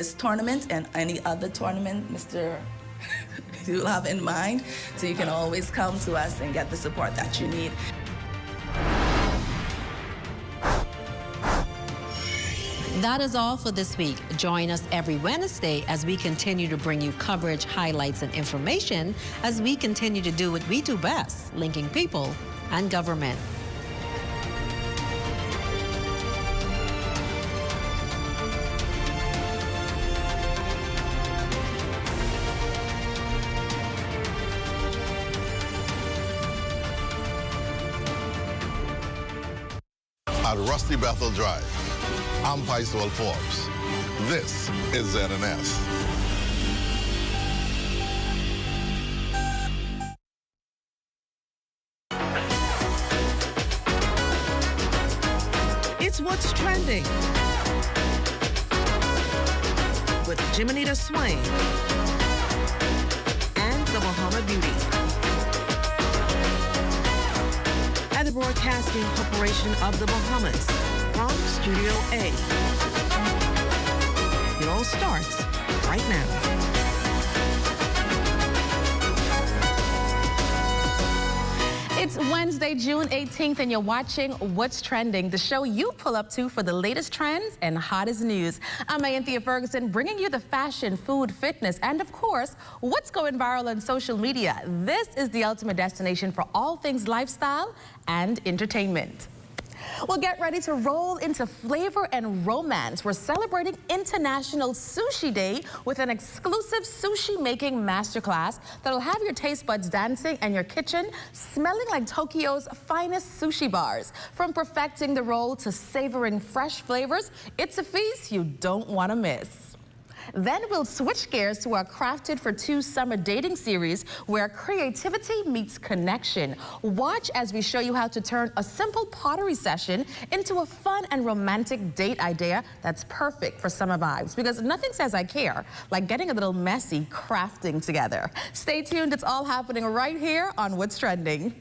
this tournament and any other tournament, Mr. you have in mind, so you can always come to us and get the support that you need. That is all for this week. Join us every Wednesday as we continue to bring you coverage, highlights, and information as we continue to do what we do best, linking people and government. At Rusty Bethel Drive, I'm Paisol Forbes. This is ZNS. It's What's Trending with Jiminita Swain and the Bahama Beauty. At the Broadcasting Corporation of the Bahamas from Studio A. It all starts right now. It's Wednesday, June 18th, and you're watching What's Trending, the show you pull up to for the latest trends and hottest news. I'm Anthea Ferguson, bringing you the fashion, food, fitness, and of course, what's going viral on social media. This is the ultimate destination for all things lifestyle and entertainment. Well, get ready to roll into flavor and romance. We're celebrating International Sushi Day with an exclusive sushi making masterclass that'll have your taste buds dancing and your kitchen smelling like Tokyo's finest sushi bars. From perfecting the roll to savoring fresh flavors, it's a feast you don't want to miss. Then we'll switch gears to our Crafted for Two summer dating series where creativity meets connection. Watch as we show you how to turn a simple pottery session into a fun and romantic date idea that's perfect for summer vibes, because nothing says I care like getting a little messy crafting together. Stay tuned, it's all happening right here on What's Trending.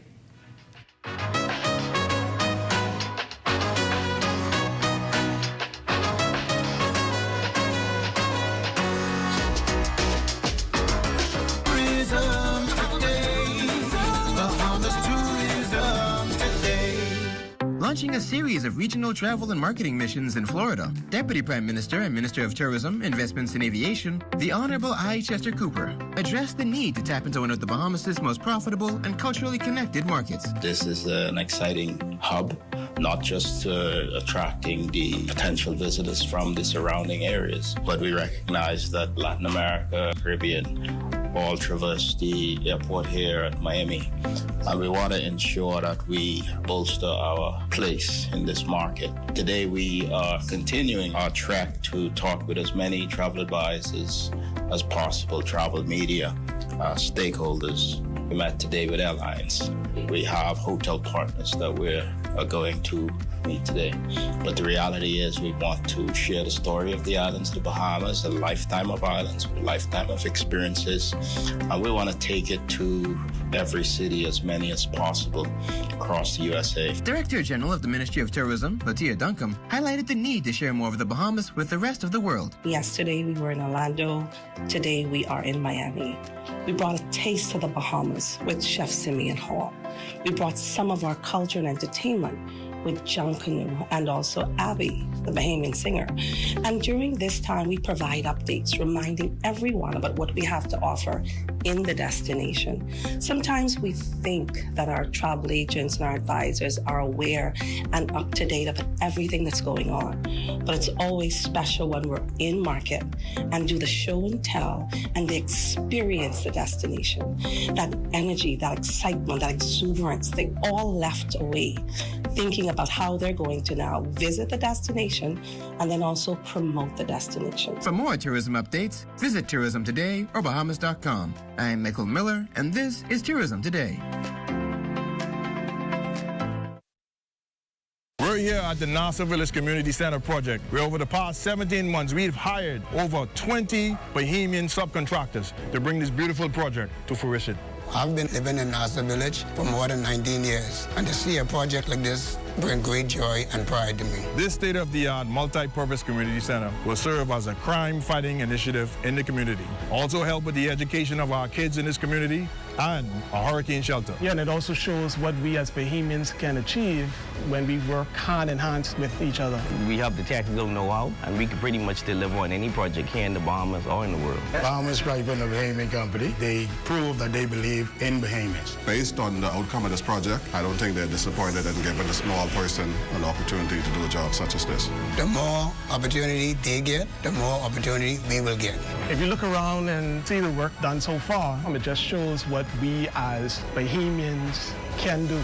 Launching a series of regional travel and marketing missions in Florida, Deputy Prime Minister and Minister of Tourism, Investments and Aviation, the Honorable I. Chester Cooper, addressed the need to tap into one of the Bahamas' most profitable and culturally connected markets. This is an exciting hub, not just attracting the potential visitors from the surrounding areas, but we recognize that Latin America, Caribbean, all traverse the airport here at Miami. And we want to ensure that we bolster our place in this market. Today we are continuing our trek to talk with as many travel advisors as possible, travel media, stakeholders. We met today with airlines. We have hotel partners that we're going to meet today. But the reality is we want to share the story of the islands, the Bahamas, a lifetime of islands, a lifetime of experiences. And we want to take it to every city, as many as possible across the USA. Director General of the Ministry of Tourism, Latia Duncombe, highlighted the need to share more of the Bahamas with the rest of the world. Yesterday we were in Orlando. Today we are in Miami. We brought a taste of the Bahamas with Chef Simeon Hall. We brought some of our culture and entertainment with John Canoe and also Abby, the Bahamian singer. And during this time, we provide updates, reminding everyone about what we have to offer in the destination. Sometimes we think that our travel agents and our advisors are aware and up to date about everything that's going on. But it's always special when we're in market and do the show and tell and they experience the destination. That energy, that excitement, that exuberance, they all left away thinking about how they're going to now visit the destination and then also promote the destination. For more tourism updates, visit Tourism Today or Bahamas.com. I'm Michael Miller, and this is Tourism Today. We're here at the Nassau Village Community Center project, where over the past 17 months, we've hired over 20 Bahamian subcontractors to bring this beautiful project to fruition. I've been living in Nassau Village for more than 19 years, and to see a project like this bring great joy and pride to me. This state-of-the-art multi-purpose community center will serve as a crime-fighting initiative in the community. Also help with the education of our kids in this community and a hurricane shelter. Yeah, and it also shows what we as Bahamians can achieve when we work hand in hand with each other. We have the technical know-how, and we can pretty much deliver on any project here in the Bahamas or in the world. Bahama Stripe and the Bahamian Company, they prove that they believe in Bahamians. Based on the outcome of this project, I don't think they're disappointed in giving a small person an opportunity to do a job such as this. The more opportunity they get, the more opportunity we will get. If you look around and see the work done so far, it just shows what we as Bahamians can do.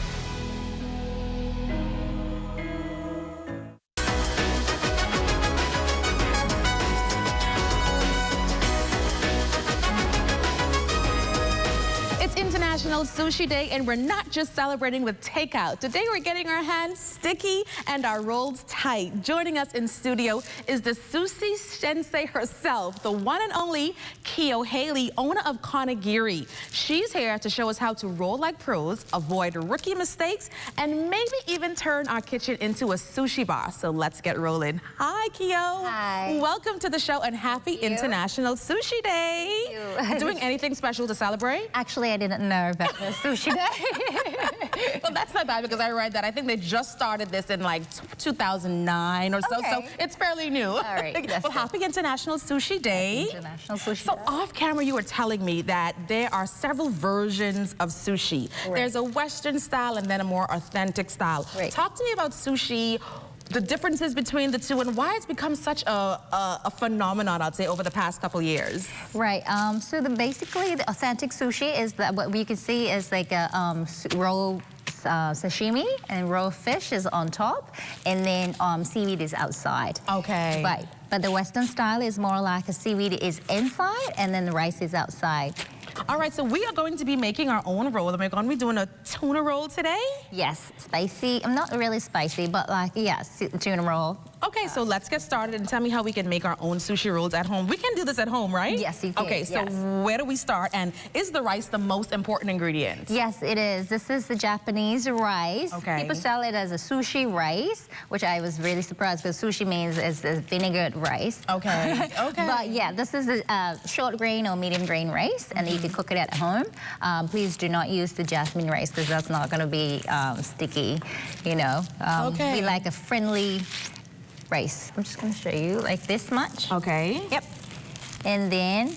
Sushi Day, and we're not just celebrating with takeout. Today we're getting our hands sticky and our rolls tight. Joining us in studio is the sushi sensei herself, the one and only Kyo Haley, owner of Konigiri. She's here to show us how to roll like pros, avoid rookie mistakes, and maybe even turn our kitchen into a sushi bar. So let's get rolling. Hi, Kyo. Hi. Welcome to the show and happy International Sushi Day. Thank you. Doing anything special to celebrate? Actually, I didn't know about the Sushi Day. Well, that's not bad because I read that. I think they just started this in like 2009 or so, so it's fairly new. All right. Well, happy International Sushi Day. International Sushi So Day. off camera, you were telling me that there are several versions of sushi. Right. There's a Western style and then a more authentic style. Right. Talk to me about sushi, the differences between the two, and why it's become such a phenomenon, I'd say, over the past couple years. Right. So basically, the authentic sushi is that what we can see is like a raw sashimi, and raw fish is on top, and then seaweed is outside. Okay. Right. But the Western style is more like a seaweed is inside, and then the rice is outside. All right, so we are going to be making our own roll. Am I going to be doing a tuna roll today? Yes, spicy. Not really spicy, but like, yes, tuna roll. Okay, so let's get started and tell me how we can make our own sushi rolls at home. We can do this at home, right? Yes, you can. Okay, so where do we start? And is the rice the most important ingredient? Yes, it is. This is the Japanese rice. Okay. People sell it as a sushi rice, which I was really surprised because sushi means is the vinegared rice. Okay, okay. But yeah, this is the short grain or medium grain rice, and you can cook it at home. Please do not use the jasmine rice because that's not going to be sticky, you know. Okay. We like a friendly rice. I'm just going to show you like this much. Okay. Yep. And then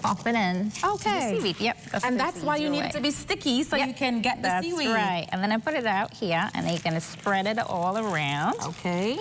pop it in. Okay. The seaweed. Yep. And that's why you need it to be sticky so you can get the seaweed. That's right. And then I put it out here, and then you're going to spread it all around. Okay.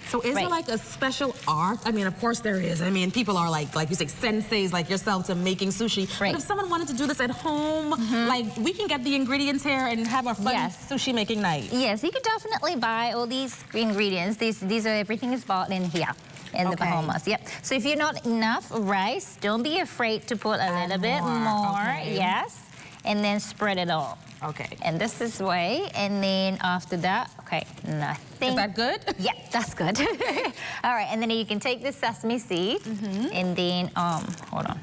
So is there like a special art? I mean, of course there is. I mean, people are like you say, senseis like yourself to making sushi. Right. But if someone wanted to do this at home, like we can get the ingredients here and have a fun sushi making night. Yes, you can definitely buy all these ingredients. These are everything is bought in here. In the Bahamas, yep. So if you're not enough rice, don't be afraid to put a little bit more, yes, and then spread it all. Okay. And this is way, and then after that, okay, nothing. Is that good? Yeah, that's good. All right, and then you can take the sesame seed, and then, hold on.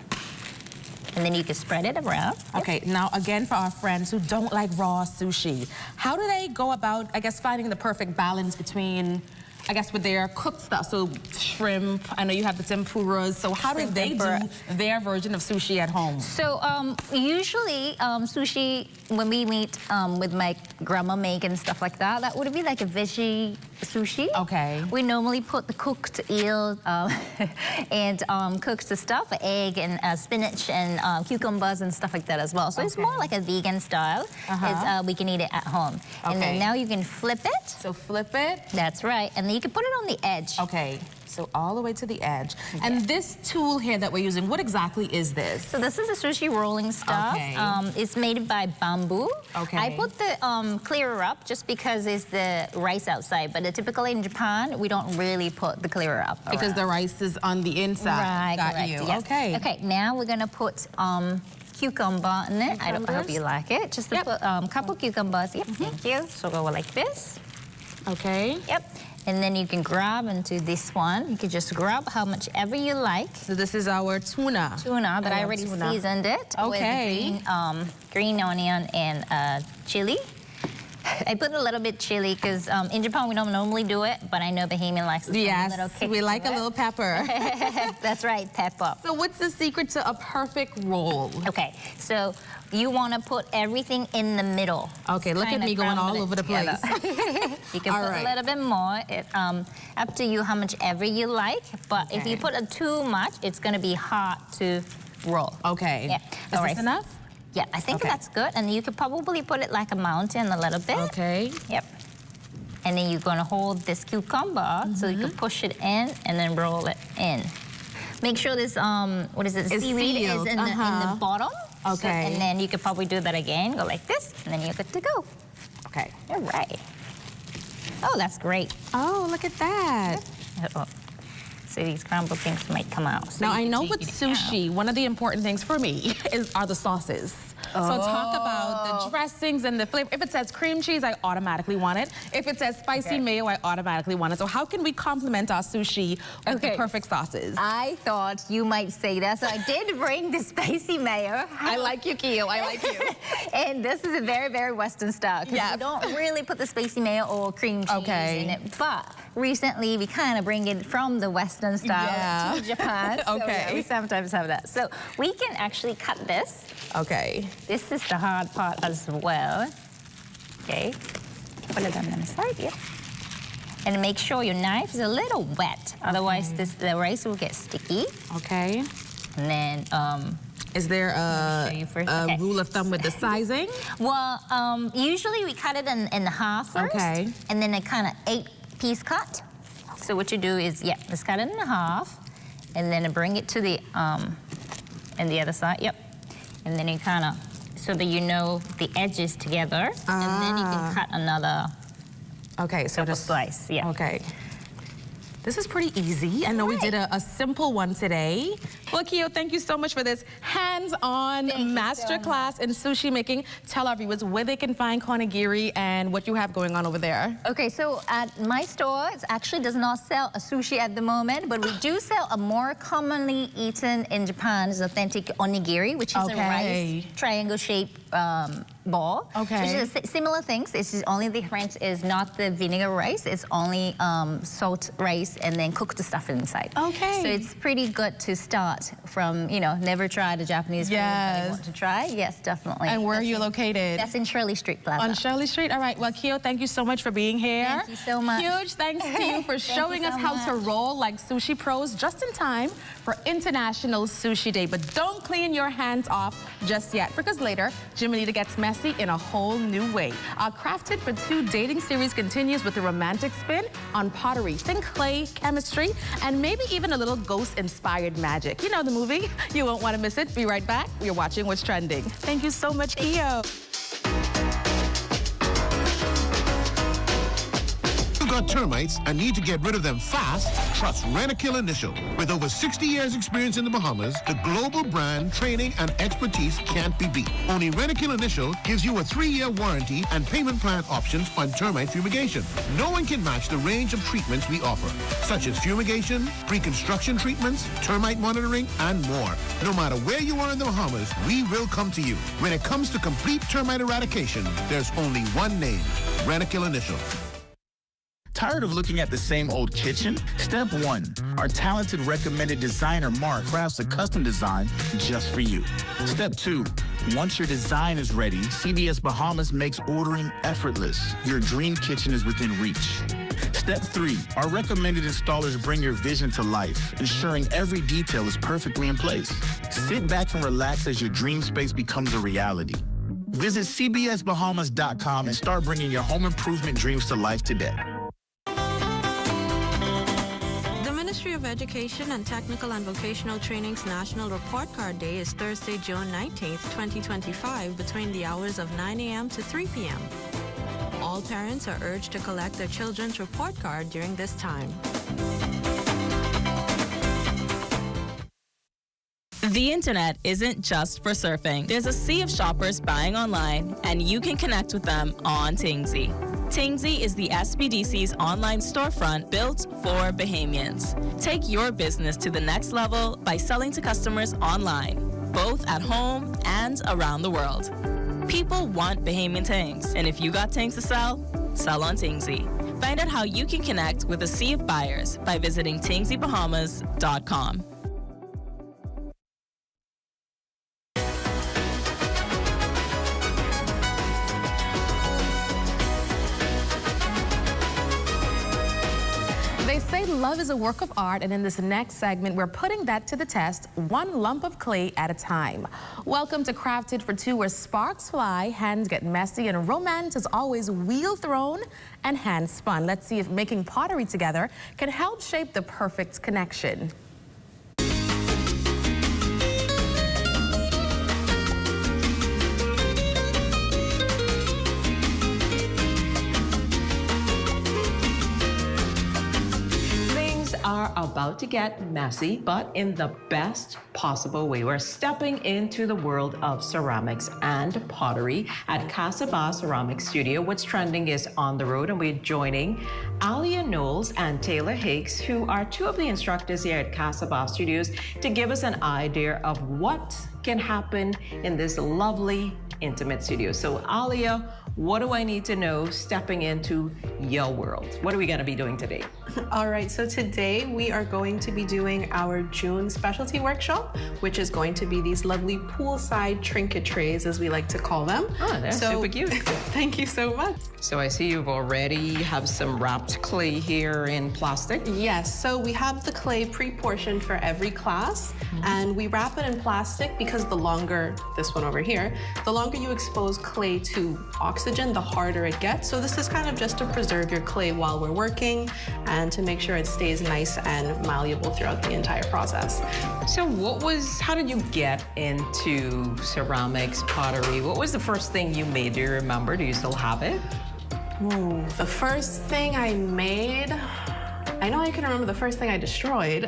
And then you can spread it around. Okay, now again, for our friends who don't like raw sushi, how do they go about, I guess, finding the perfect balance between, I guess, with their cooked stuff? So shrimp, I know you have the tempuras, so how do they do their version of sushi at home? So usually sushi, when we meet with my grandma make and stuff like that, that would be like a veggie sushi. Okay. We normally put the cooked eel and cooked stuff, egg and spinach and cucumbers and stuff like that as well. So it's more like a vegan style. We can eat it at home. And then now you can flip it. So flip it. That's right. And then you can put it on the edge. Okay. So all the way to the edge. And this tool here that we're using, what exactly is this? So this is a sushi rolling stuff. Okay. It's made by bamboo. Okay. I put the clearer up just because it's the rice outside, but typically in Japan, we don't really put the clearer up. Because the rice is on the inside. Right, Got correct, you. yes. Okay. Okay, now we're gonna put cucumber in it. I hope you like it. Just to put a couple cucumbers. Yep, thank you. So go like this. Okay. Yep. And then you can grab into this one. You can just grab how much ever you like. So this is our tuna. Tuna that I already seasoned it with green onion and chili. I put a little bit chili because in Japan we don't normally do it, but I know Bahamian likes a little kick. We like a little pepper. That's right, pepper. So what's the secret to a perfect roll? Okay, so you want to put everything in the middle. Okay, look at me going all over the place. You can put a little bit more. Up to you how much ever you like, but if you put too much, it's going to be hard to roll. Okay. Yeah. Is this enough? Yeah, I think that's good. And you could probably put it like a mountain a little bit. Okay. Yep. And then you're going to hold this cucumber so you can push it in and then roll it in. Make sure this, what is it, seaweed is in the bottom. Okay. So, and then you could probably do that again, go like this, and then you're good to go. Okay. All right. Oh, that's great. Oh, look at that. So these scrambled things might come out. So now, I know with sushi, one of the important things for me are the sauces. So talk about the dressings and the flavor. If it says cream cheese, I automatically want it. If it says spicy mayo, I automatically want it. So how can we complement our sushi with the perfect sauces? I thought you might say that, so I did bring the spicy mayo. I like you, Kio. I like you. And this is a very, very Western style. Yeah. We don't really put the spicy mayo or cream cheese in it, but recently we kind of bring it from the Western style to Japan. So we sometimes have that. So we can actually cut this. Okay. This is the hard part as well. Okay. Put it on the side, and make sure your knife is a little wet. Otherwise, the rice will get sticky. Okay. And then, is there a rule of thumb with the sizing? Well, usually we cut it in half first. Okay. And then a kind of 8-piece cut. So what you do is, let's cut it in half, and then bring it to the, and the other side, and then you kind of, so that you know the edges together, and then you can cut another so just slice, Okay. This is pretty easy. I know we did a simple one today. Well, Kio, thank you so much for this hands-on masterclass in sushi making. Tell our viewers where they can find konigiri and what you have going on over there. Okay, so at my store, it actually does not sell a sushi at the moment, but we do sell a more commonly eaten in Japan is authentic onigiri, which is a rice triangle-shaped ball. Okay. Which is similar things. It's just only the difference is not the vinegar rice. It's only salt rice and then cook the stuff inside. Okay. So it's pretty good to start from, never tried a Japanese food that you want to try. Yes, definitely. And where are you located? That's in Shirley Street Plaza. On Shirley Street? All right. Well, Kio, thank you so much for being here. Thank you so much. Huge thanks to you for showing us how to roll like sushi pros just in time for International Sushi Day. But don't clean your hands off just yet, because later, Jiminita gets messy in a whole new way. Our Crafted for Two dating series continues with a romantic spin on pottery. Think clay, chemistry, and maybe even a little ghost-inspired magic. You know the movie. You won't want to miss it. Be right back. You're watching What's Trending. Thank you so much, Kio. Got termites and need to get rid of them fast? Trust Rentokil Initial. With over 60 years experience in the Bahamas, the global brand, training, and expertise can't be beat. Only Rentokil Initial gives you a 3-year warranty and payment plan options on termite fumigation. No one can match the range of treatments we offer, such as fumigation, pre-construction treatments, termite monitoring, and more. No matter where you are in the Bahamas, we will come to you. When it comes to complete termite eradication, there's only one name, Rentokil Initial. Tired of looking at the same old kitchen? Step 1. Our talented recommended designer, Mark, crafts a custom design just for you. Step 2. Once your design is ready, CBS Bahamas makes ordering effortless. Your dream kitchen is within reach. Step 3. Our recommended installers bring your vision to life, ensuring every detail is perfectly in place. Sit back and relax as your dream space becomes a reality. Visit cbsbahamas.com and start bringing your home improvement dreams to life today. Ministry of Education and Technical and Vocational Training's National Report Card Day is Thursday, June 19th, 2025, between the hours of 9 a.m. to 3 p.m. All parents are urged to collect their children's report card during this time. The internet isn't just for surfing. There's a sea of shoppers buying online, and you can connect with them on Tingsy. Tingsy is the SBDC's online storefront built for Bahamians. Take your business to the next level by selling to customers online, both at home and around the world. People want Bahamian things, and if you got things to sell, sell on Tingsy. Find out how you can connect with a sea of buyers by visiting tingsybahamas.com. They say love is a work of art, and in this next segment, we're putting that to the test, one lump of clay at a time. Welcome to Crafted for Two, where sparks fly, hands get messy, and romance is always wheel thrown and hand spun. Let's see if making pottery together can help shape the perfect connection. Are about to get messy, but in the best possible way. We're stepping into the world of ceramics and pottery at Casabah Ceramic Studio. What's Trending is on the road, and we're joining Alia Knowles and Taylor Hicks, who are two of the instructors here at Casabah Studios, to give us an idea of what can happen in this lovely, intimate studio. So Alia, what do I need to know stepping into your world? What are we going to be doing today? All right, so today we are going to be doing our June specialty workshop, which is going to be these lovely poolside trinket trays, as we like to call them. Oh, they're super cute. Thank you so much. So I see you've already have some wrapped clay here in plastic. Yes, so we have the clay pre-portioned for every class, and we wrap it in plastic because the longer, this one over here, the longer you expose clay to oxygen, the harder it gets. So this is kind of just to preserve your clay while we're working and to make sure it stays nice and malleable throughout the entire process. So how did you get into ceramics, pottery? What was the first thing you made? Do you remember? Do you still have it? Ooh, the first thing I made, I know I can remember the first thing I destroyed.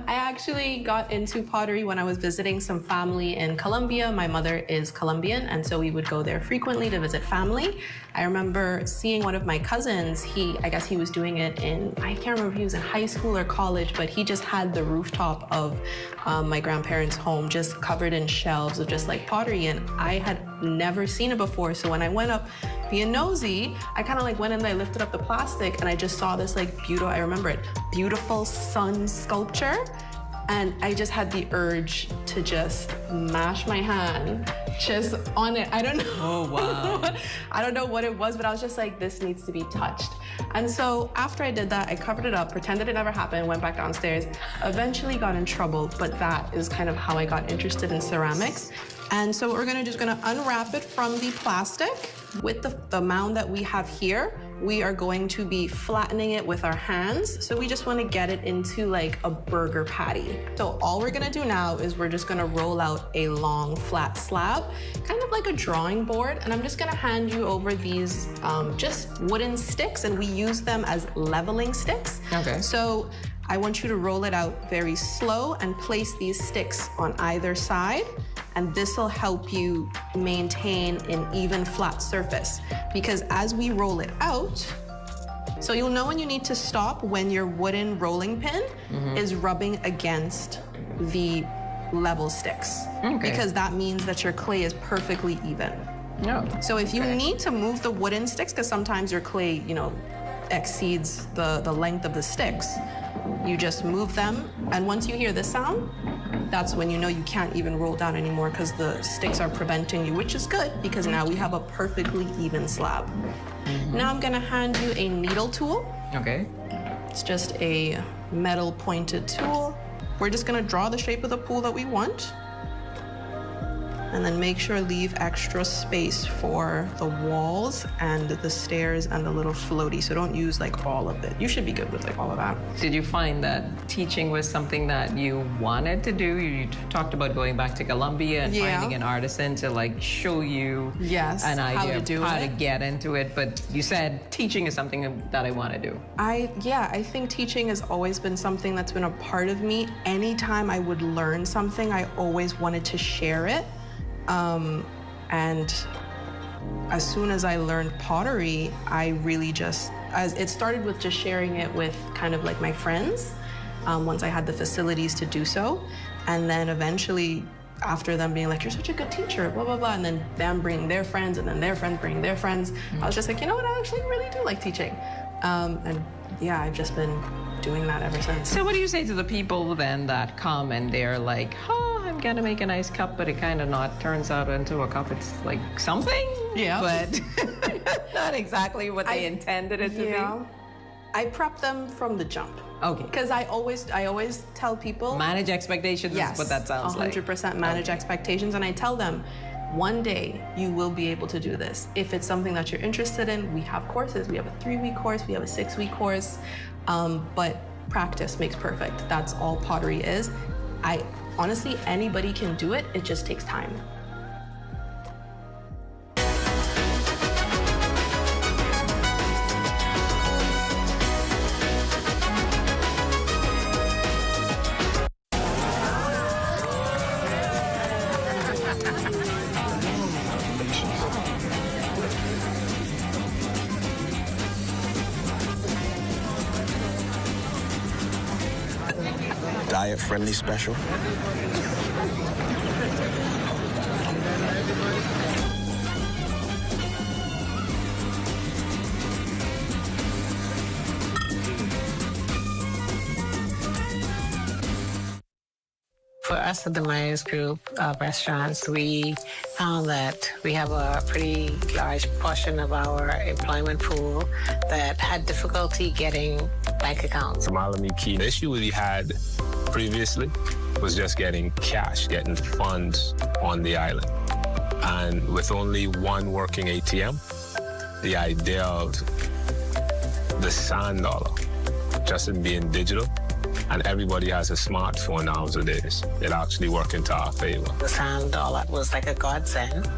I actually got into pottery when I was visiting some family in Colombia. My mother is Colombian, and so we would go there frequently to visit family. I remember seeing one of my cousins, I guess he was doing it I can't remember if he was in high school or college, but he just had the rooftop of my grandparents' home just covered in shelves of just like pottery, and I had never seen it before. So when I went up being nosy, I kind of like went in there, I lifted up the plastic, and I just saw this like I remember it, beautiful sun sculpture. And I just had the urge to just mash my hand just on it. I don't know. Oh, wow. I don't know what it was, but I was just like, this needs to be touched. And so after I did that, I covered it up, pretended it never happened, went back downstairs, eventually got in trouble, but that is kind of how I got interested in ceramics. And so we're just gonna unwrap it from the plastic. With the mound that we have here, we are going to be flattening it with our hands. So we just wanna get it into like a burger patty. So all we're gonna do now is we're just gonna roll out a long flat slab, kind of like a drawing board. And I'm just gonna hand you over these just wooden sticks, and we use them as leveling sticks. Okay. So I want you to roll it out very slow and place these sticks on either side. And this will help you maintain an even flat surface, because as we roll it out, so you'll know when you need to stop when your wooden rolling pin is rubbing against the level sticks, because that means that your clay is perfectly even. So if you need to move the wooden sticks, because sometimes your clay, exceeds the length of the sticks, you just move them, and once you hear this sound, that's when you know you can't even roll down anymore, because the sticks are preventing you, which is good, because now we have a perfectly even slab. Now I'm gonna hand you a needle tool. Okay. It's just a metal pointed tool. We're just gonna draw the shape of the pool that we want, and then make sure leave extra space for the walls and the stairs and the little floaty. So don't use like all of it. You should be good with like all of that. Did you find that teaching was something that you wanted to do? You talked about going back to Colombia and finding an artisan to like show you an idea of how to get into it. But you said teaching is something that I want to do. I think teaching has always been something that's been a part of me. Anytime I would learn something, I always wanted to share it. And as soon as I learned pottery, I really it started with just sharing it with kind of like my friends, once I had the facilities to do so. And then eventually after them being like, you're such a good teacher, blah, blah, blah, and then them bringing their friends, and then their friends bringing their friends. I was just like, you know what, I actually really do like teaching. And yeah, I've just been doing that ever since. So what do you say to the people then that come and they're like, oh, I'm gonna make a nice cup, but it kind of not turns out into a cup. It's like something, but not exactly what they intended it to be. I prep them from the jump. Okay. Because I always tell people, manage expectations. Yes, is what that sounds 100% manage expectations, and I tell them, one day you will be able to do this. If it's something that you're interested in, we have courses. We have a 3-week course, we have a 6-week course, but practice makes perfect. That's all pottery is. Honestly, anybody can do it. It just takes time. Diet-friendly special. For us at the Myers Group of restaurants, we found that we have a pretty large portion of our employment pool that had difficulty getting bank accounts. The issue we had previously was just getting cash, getting funds on the island. And with only one working ATM, the idea of the sand dollar just in being digital, and everybody has a smartphone nowadays, it actually worked into our favor. The sand dollar was like a godsend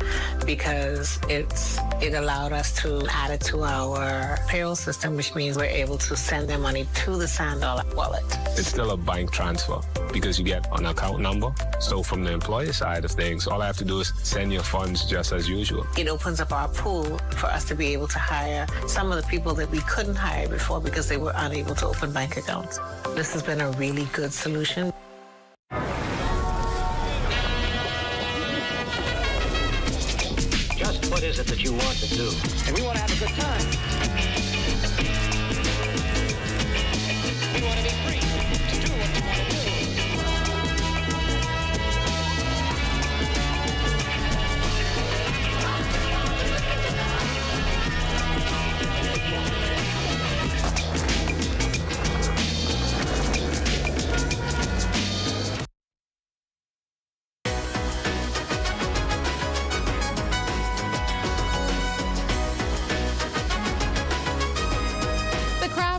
because it allowed us to add it to our payroll system, which means we're able to send their money to the sand dollar wallet. It's still a bank transfer because you get an account number. So from the employer side of things, all I have to do is send your funds just as usual. It opens up our pool for us to be able to hire some of the people that we couldn't hire before because they were unable to open bank accounts. This has been a really good solution. Just what is it that you want to do? And we want to have a good time. We want to be free to do what we want to do.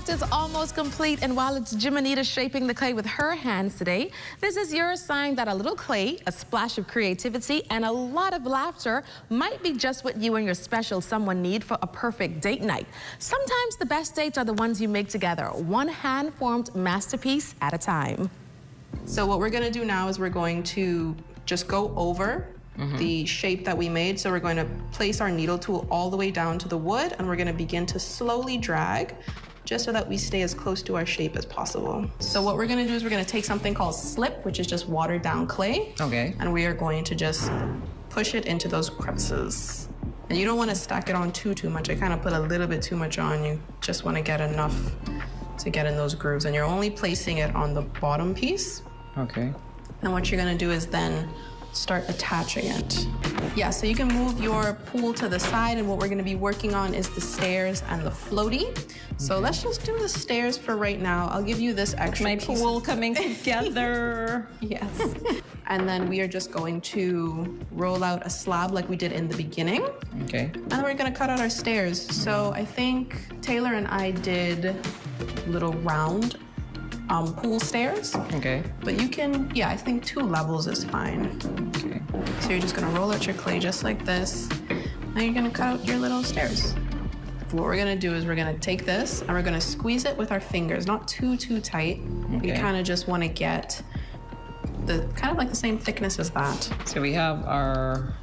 Is almost complete, and while it's Jimanita shaping the clay with her hands today, this is your sign that a little clay, a splash of creativity, and a lot of laughter might be just what you and your special someone need for a perfect date night. Sometimes the best dates are the ones you make together, one hand-formed masterpiece at a time. So what we're going to do now is we're going to just go over the shape that we made. So we're going to place our needle tool all the way down to the wood, and we're going to begin to slowly drag just so that we stay as close to our shape as possible. So what we're gonna do is we're gonna take something called slip, which is just watered down clay. Okay. And we are going to just push it into those crevices. And you don't wanna stack it on too much. I kind of put a little bit too much on. You just wanna get enough to get in those grooves. And you're only placing it on the bottom piece. Okay. And what you're gonna do is then start attaching it. Yeah, so you can move your pool to the side, and what we're gonna be working on is the stairs and the floaty. So let's just do the stairs for right now. I'll give you this extra My piece. pool coming together. Yes. And then we are just going to roll out a slab like we did in the beginning. Okay. And then we're gonna cut out our stairs. So I think Taylor and I did little round pool stairs. Okay. But you can, yeah, I think 2 levels is fine. Okay. So you're just gonna roll out your clay just like this. Now you're gonna cut out your little stairs. What we're gonna do is we're gonna take this and we're gonna squeeze it with our fingers, not too tight. Okay. You kind of just wanna get the, kind of like the same thickness as that. So we have our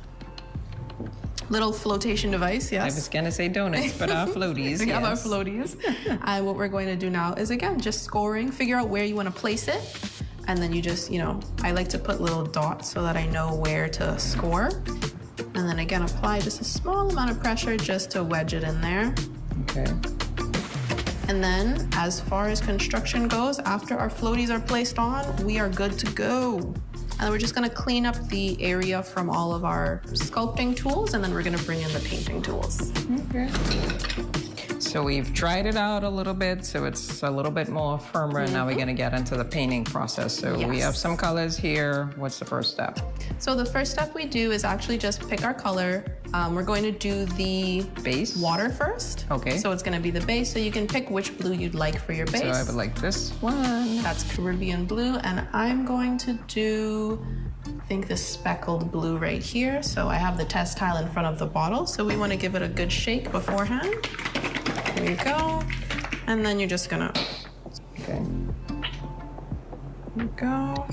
little flotation device, yes. I was gonna say donuts, but our floaties, We have our yes. floaties. And what we're going to do now is, again, just scoring, figure out where you want to place it. And then you just, I like to put little dots so that I know where to score. And then again, apply just a small amount of pressure just to wedge it in there. Okay. And then as far as construction goes, after our floaties are placed on, we are good to go. And we're just gonna clean up the area from all of our sculpting tools, and then we're gonna bring in the painting tools. Okay. So we've dried it out a little bit, so it's a little bit more firmer, and now we're gonna get into the painting process. So we have some colors here. What's the first step? So the first step we do is actually just pick our color. We're going to do the base water first. Okay. So it's gonna be the base, so you can pick which blue you'd like for your base. So I would like this one. That's Caribbean blue, and I'm going to do, I think, this speckled blue right here. So I have the test tile in front of the bottle, so we wanna give it a good shake beforehand. There you go. And then you're just gonna, okay. There you go.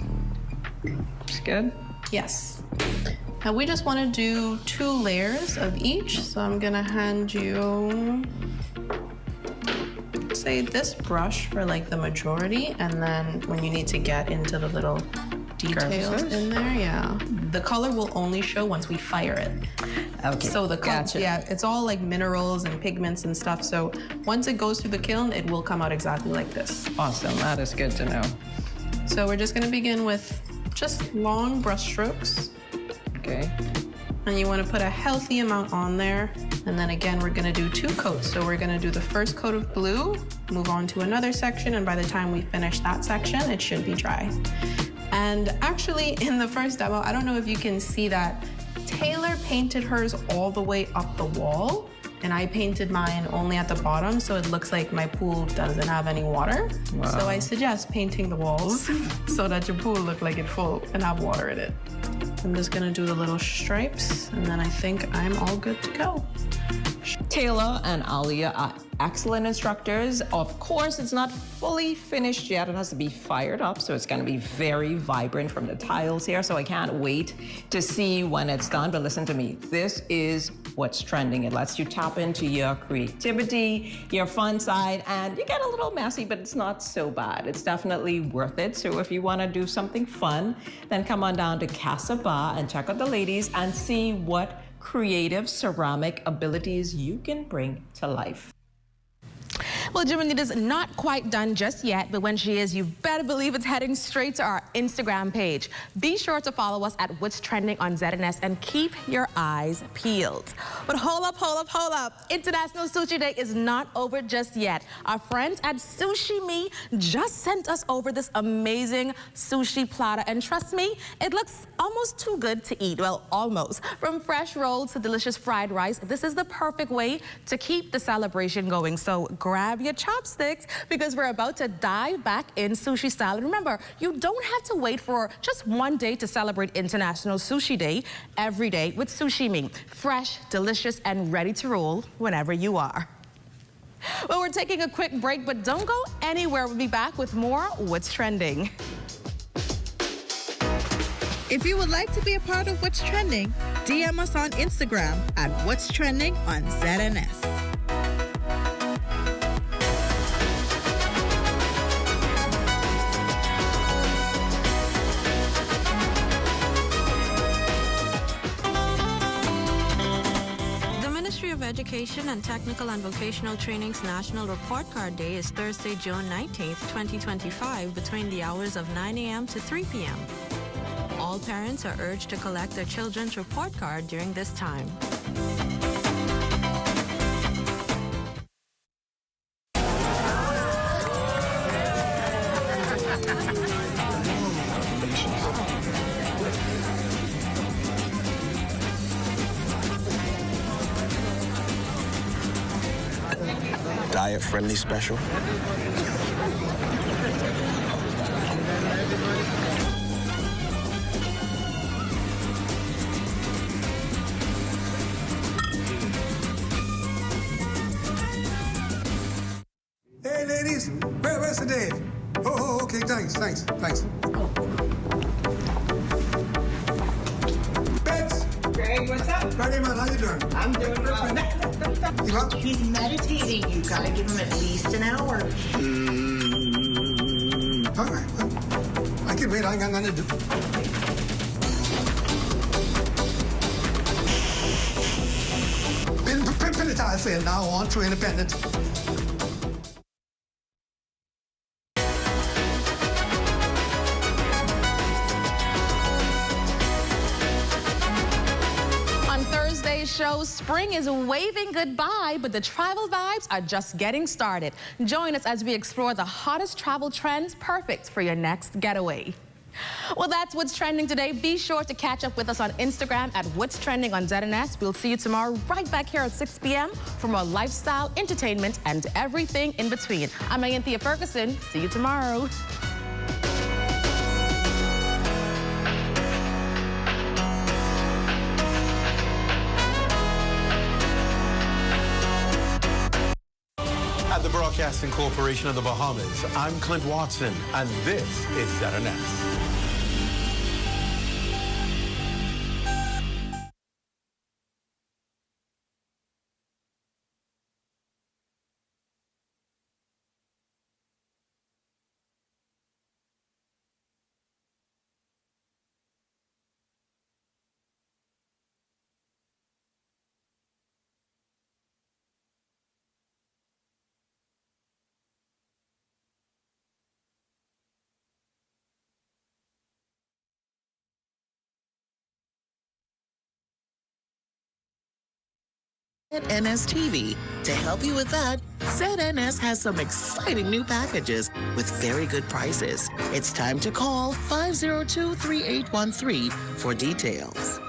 Looks good? Yes. Now we just wanna do 2 layers of each. So I'm gonna hand you, say, this brush for like the majority, and then when you need to get into the little details in there, the color will only show once we fire it. Okay. So the gotcha. it's all like minerals and pigments and stuff. So once it goes through the kiln, it will come out exactly like this. Awesome. That is good to know. So we're just going to begin with just long brush strokes. Okay. And you want to put a healthy amount on there. And then again, we're going to do 2 coats. So we're going to do the first coat of blue, move on to another section, and by the time we finish that section, it should be dry. And actually, in the first demo, I don't know if you can see that, Taylor painted hers all the way up the wall, and I painted mine only at the bottom, so it looks like my pool doesn't have any water. Wow. So I suggest painting the walls so that your pool look like it's full and have water in it. I'm just gonna do the little stripes, and then I think I'm all good to go. Taylor and Alia are excellent instructors. Of course, it's not fully finished yet. It has to be fired up, so it's going to be very vibrant from the tiles here, so I can't wait to see when it's done. But listen to me, this is what's trending. It lets you tap into your creativity, your fun side, and you get a little messy, but it's not so bad. It's definitely worth it. So if you want to do something fun, then come on down to Casa Bar and check out the ladies and see what creative ceramic abilities you can bring to life. Well, Jimonita's not quite done just yet, but when she is, you better believe it's heading straight to our Instagram page. Be sure to follow us at What's Trending on ZNS and keep your eyes peeled. But hold up. International Sushi Day is not over just yet. Our friends at Sushi Me just sent us over this amazing sushi platter, and trust me, it looks almost too good to eat. Well, almost. From fresh rolls to delicious fried rice, this is the perfect way to keep the celebration going. So grab your chopsticks, because we're about to dive back in sushi style. And remember, you don't have to wait for just one day to celebrate International Sushi Day. Every day with Sushi Me. Fresh, delicious, and ready to roll whenever you are. Well, we're taking a quick break, but don't go anywhere. We'll be back with more What's Trending. If you would like to be a part of What's Trending, DM us on Instagram at What's Trending on ZNS. Education and Technical and Vocational Training's National Report Card Day is Thursday, June 19th, 2025, between the hours of 9 a.m. to 3 p.m. All parents are urged to collect their children's report card during this time. Diet-friendly special. Hey, ladies, where's the day? Oh, okay, thanks. Bets. Greg, what's up? Ready, man, how you doing? I'm doing well. He's meditating. You gotta give him at least an hour. All right, well, I can wait, I ain't got nothing to do. Been privatized from now on to independence. Show, spring is waving goodbye, but the travel vibes are just getting started. Join us as we explore the hottest travel trends perfect for your next getaway. Well, that's what's trending today. Be sure to catch up with us on Instagram at What's Trending on ZNS. We'll see you tomorrow right back here at 6 p.m. for more lifestyle, entertainment, and everything in between. I'm Anthea Ferguson. See you tomorrow. At the Broadcasting Corporation of the Bahamas, I'm Clint Watson, and this is ZNS. ZNS TV. To help you with that, ZNS has some exciting new packages with very good prices. It's time to call 502-3813 for details.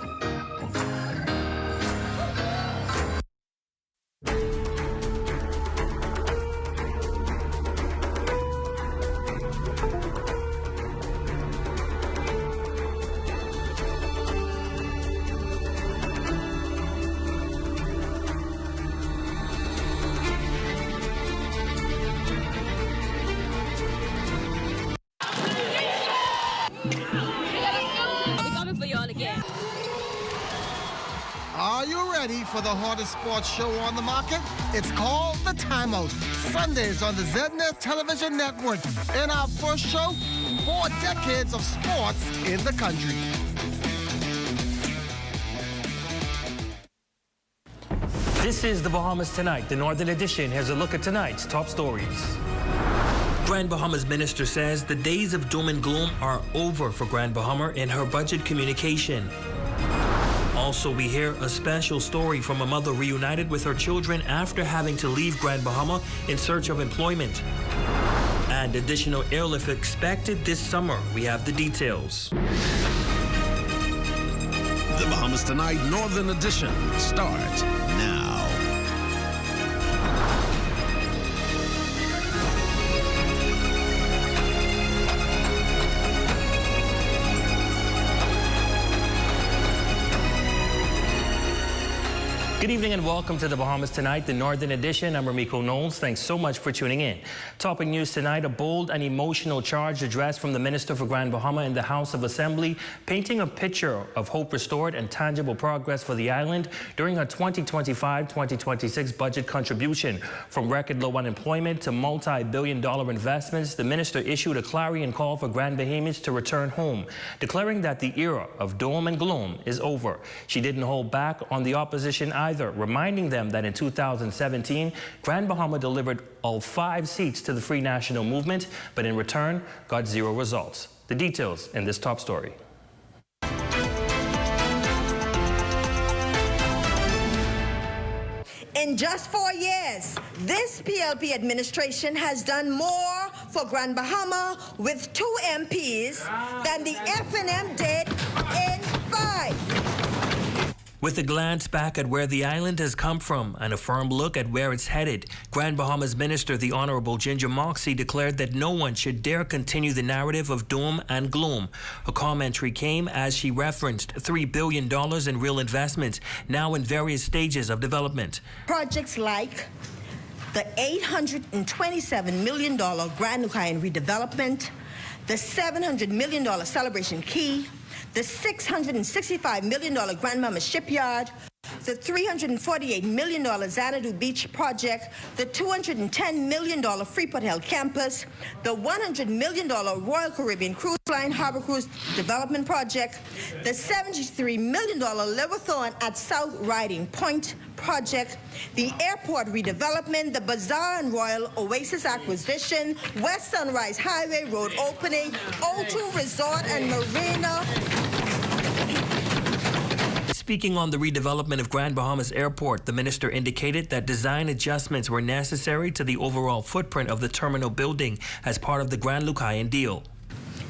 Are you ready for the hottest sports show on the market? It's called The Timeout. Sundays on the ZNS Television Network. In our first show, 4 decades of sports in the country. This is the Bahamas Tonight. The Northern Edition has a look at tonight's top stories. Grand Bahama's minister says the days of doom and gloom are over for Grand Bahama in her budget communication. Also, we hear a special story from a mother reunited with her children after having to leave Grand Bahama in search of employment. And additional airlift expected this summer. We have the details. The Bahamas Tonight Northern Edition starts now. Good evening and welcome to the Bahamas Tonight, the Northern Edition. I'm Ramiko Knowles. Thanks so much for tuning in. Topping news tonight, a bold and emotional charge address from the Minister for Grand Bahama in the House of Assembly, painting a picture of hope restored and tangible progress for the island during a 2025-2026 budget contribution. From record low unemployment to multi-billion-dollar investments, the minister issued a clarion call for Grand Bahamians to return home, declaring that the era of doom and gloom is over. She didn't hold back on the opposition either, reminding them that in 2017, Grand Bahama delivered all 5 seats to the Free National Movement, but in return got 0 results. The details in this top story. In just 4 years, this PLP administration has done more for Grand Bahama with 2 MPs than the FNM did in 5. With a glance back at where the island has come from and a firm look at where it's headed, Grand Bahama's Minister, the Honorable Ginger Moxie, declared that no one should dare continue the narrative of doom and gloom. Her commentary came as she referenced $3 billion in real investments, now in various stages of development. Projects like the $827 million Grand Lucayan redevelopment, the $700 million Celebration Key, the $665 million Grand Mama Shipyard, the $348 million Xanadu Beach project, the $210 million Freeport Hill campus, the $100 million Royal Caribbean Cruise Line Harbor Cruise Development Project, the $73 million Liverthorne at South Riding Point project, the airport redevelopment, the Bazaar and Royal Oasis acquisition, West Sunrise Highway Road opening, O2 Resort and Marina. Speaking on the redevelopment of Grand Bahamas Airport, the minister indicated that design adjustments were necessary to the overall footprint of the terminal building as part of the Grand Lucayan deal.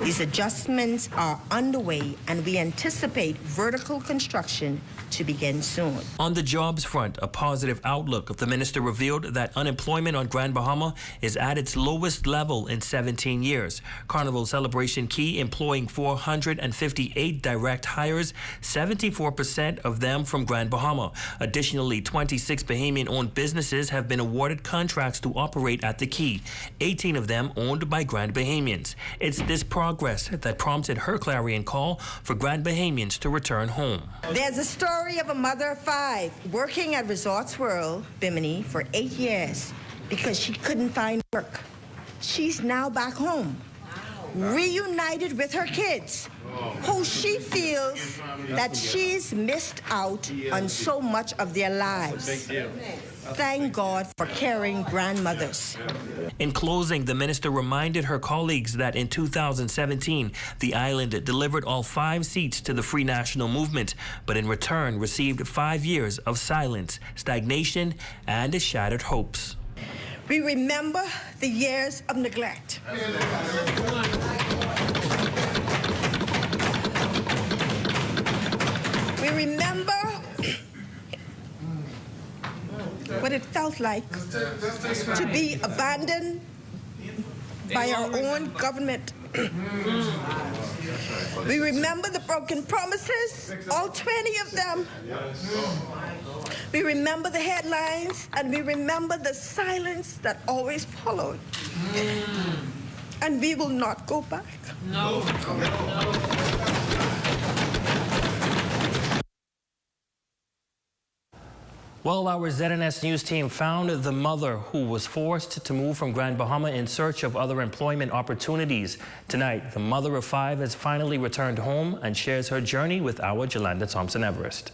These adjustments are underway, and we anticipate vertical construction to begin soon. On the jobs front, a positive outlook. The minister revealed that unemployment on Grand Bahama is at its lowest level in 17 years. Carnival Celebration Key employing 458 direct hires, 74% of them from Grand Bahama. Additionally, 26 Bahamian-owned businesses have been awarded contracts to operate at the Key, 18 of them owned by Grand Bahamians. It's this progress that prompted her clarion call for Grand Bahamians to return home. There's a story of a mother of 5 working at Resorts World, Bimini, for 8 years because she couldn't find work. She's now back home, reunited with her kids, who she feels that she's missed out on so much of their lives. Thank God for caring grandmothers. In closing, the minister reminded her colleagues that in 2017, the island delivered all 5 seats to the Free National Movement, but in return received 5 years of silence, stagnation, and shattered hopes. We remember the years of neglect. We remember what it felt like to be abandoned by our own government. We remember the broken promises, all 20 of them. We remember the headlines, and we remember the silence that always followed. And we will not go back. No. Well, our ZNS News team found the mother who was forced to move from Grand Bahama in search of other employment opportunities. Tonight, the mother of 5 has finally returned home and shares her journey with our Jolanda Thompson-Everest.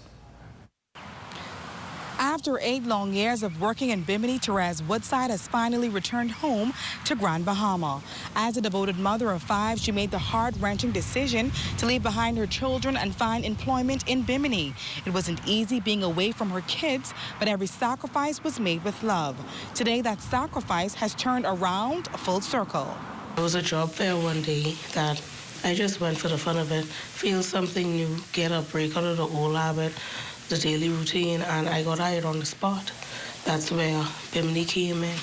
After 8 long years of working in Bimini, Therese Woodside has finally returned home to Grand Bahama. As a devoted mother of 5, she made the heart-wrenching decision to leave behind her children and find employment in Bimini. It wasn't easy being away from her kids, but every sacrifice was made with love. Today, that sacrifice has turned around full circle. It was a job fair one day that I just went for the fun of it, feel something new, get a break out of the old habit, the daily routine, and I got hired on the spot. That's where Bimini came in.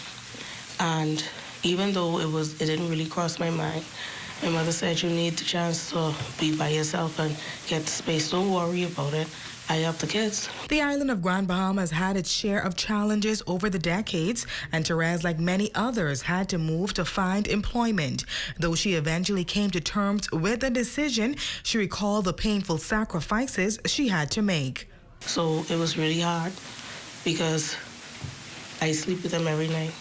And even though it didn't really cross my mind, my mother said you need the chance to be by yourself and get the space. Don't worry about it. I have the kids. The island of Grand Bahama has had its share of challenges over the decades, and Therese, like many others, had to move to find employment. Though she eventually came to terms with the decision, she recalled the painful sacrifices she had to make. So it was really hard because I sleep with them every night.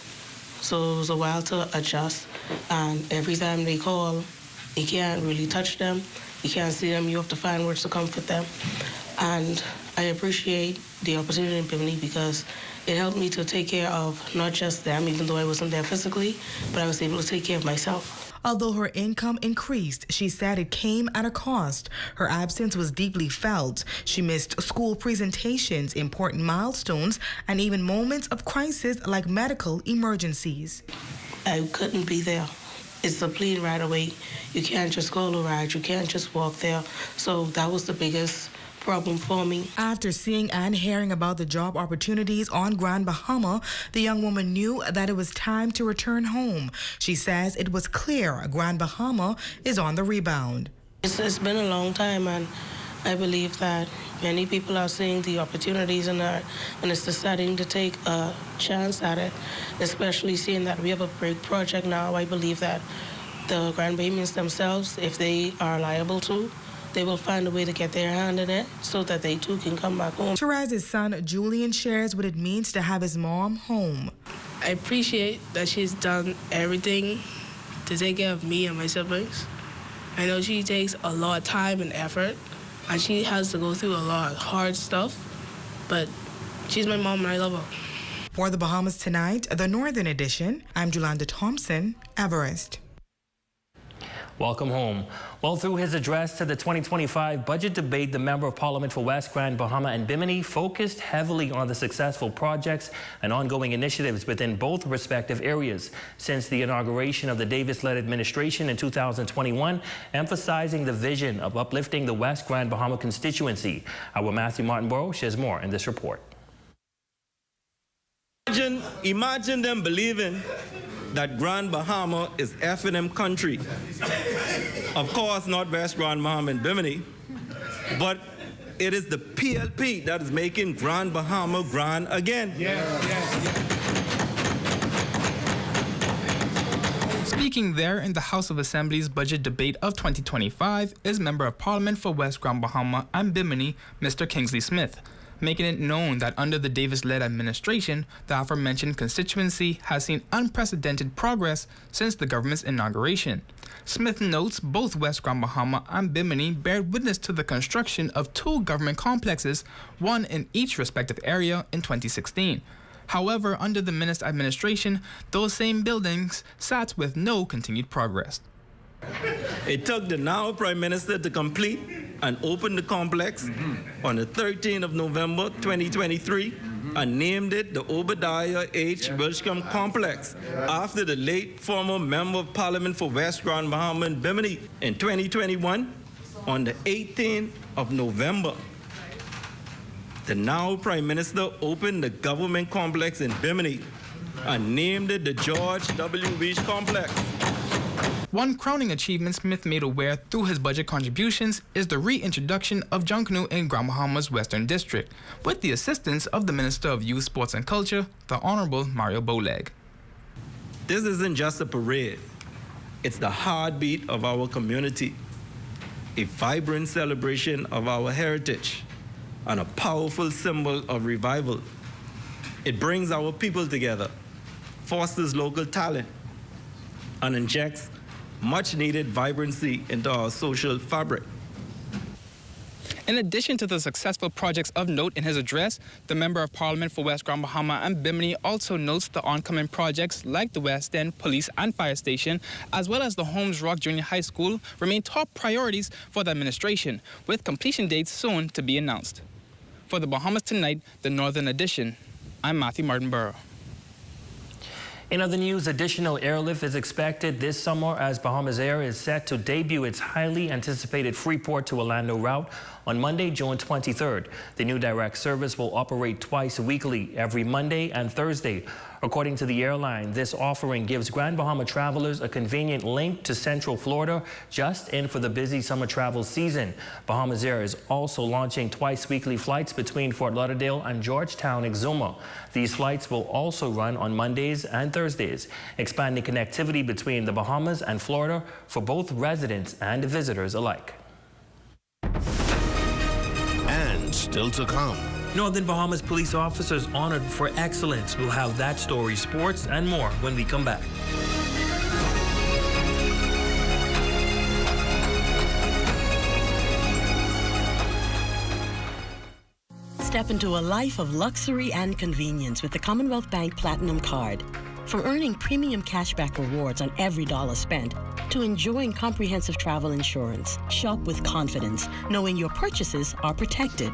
So it was a while to adjust, and every time they call, you can't really touch them, you can't see them, you have to find words to comfort them. And I appreciate the opportunity in Bimini because it helped me to take care of not just them, even though I wasn't there physically, but I was able to take care of myself. Although her income increased, she said it came at a cost. Her absence was deeply felt. She missed school presentations, important milestones, and even moments of crisis like medical emergencies. I couldn't be there. It's a plane right away. You can't just call a ride. You can't just walk there. So that was the biggest problem for me. After seeing and hearing about the job opportunities on Grand Bahama, the young woman knew that it was time to return home. She says it was clear Grand Bahama is on the rebound. It's been a long time, and I believe that many people are seeing the opportunities in that, and it's deciding to take a chance at it, especially seeing that we have a break project now. I believe that the Grand Bahamians themselves, if they are liable to, they will find a way to get their hand in it so that they too can come back home. Teresa's son, Julian, shares what it means to have his mom home. I appreciate that she's done everything to take care of me and my siblings. I know she takes a lot of time and effort, and she has to go through a lot of hard stuff, but she's my mom and I love her. For the Bahamas Tonight, the Northern Edition, I'm Jolanda Thompson, Everest. Welcome home. Well, through his address to the 2025 budget debate, the Member of Parliament for West Grand, Bahama and Bimini focused heavily on the successful projects and ongoing initiatives within both respective areas since the inauguration of the Davis-led administration in 2021, emphasizing the vision of uplifting the West Grand Bahama constituency. Our Matthew Martinborough shares more in this report. Imagine them believing that Grand Bahama is F&M country. Of course, not West Grand Bahama and Bimini, but it is the PLP that is making Grand Bahama grand again. Speaking there in the House of Assembly's budget debate of 2025 is Member of Parliament for West Grand Bahama and Bimini, Mr. Kingsley Smith, making it known that under the Davis-led administration, the aforementioned constituency has seen unprecedented progress since the government's inauguration. Smith notes both West Grand Bahama and Bimini bear witness to the construction of 2 government complexes, one in each respective area in 2016. However, under the Minister administration, those same buildings sat with no continued progress. It took the now Prime Minister to complete and open the complex on the 13th of November 2023 and named it the Obadiah H. Wilshcombe Complex after the late former Member of Parliament for West Grand Bahama and Bimini. In 2021, on the 18th of November, the now Prime Minister opened the government complex in Bimini and named it the George W. Beach Complex. One crowning achievement Smith made aware through his budget contributions is the reintroduction of Junkanoo in Grand Bahama's Western District, with the assistance of the Minister of Youth, Sports and Culture, the Honorable Mario Boleg. This isn't just a parade. It's the heartbeat of our community, a vibrant celebration of our heritage, and a powerful symbol of revival. It brings our people together, fosters local talent, and injects much-needed vibrancy into our social fabric. In addition to the successful projects of note in his address, the Member of Parliament for West Grand Bahama and Bimini also notes the oncoming projects like the West End Police and Fire Station, as well as the Holmes Rock Junior High School, remain top priorities for the administration, with completion dates soon to be announced. For the Bahamas Tonight, the Northern Edition, I'm Matthew Martinborough. In other news, additional airlift is expected this summer as Bahamas Air is set to debut its highly anticipated Freeport to Orlando route on Monday, June 23rd. The new direct service will operate twice weekly, every Monday and Thursday. According to the airline, this offering gives Grand Bahama travelers a convenient link to Central Florida just in for the busy summer travel season. Bahamas Air is also launching twice weekly flights between Fort Lauderdale and Georgetown, Exuma. These flights will also run on Mondays and Thursdays, expanding connectivity between the Bahamas and Florida for both residents and visitors alike. And still to come. Northern Bahamas police officers honored for excellence. We'll have that story, sports, and more when we come back. Step into a life of luxury and convenience with the Commonwealth Bank Platinum Card. From earning premium cashback rewards on every dollar spent to enjoying comprehensive travel insurance, shop with confidence, knowing your purchases are protected.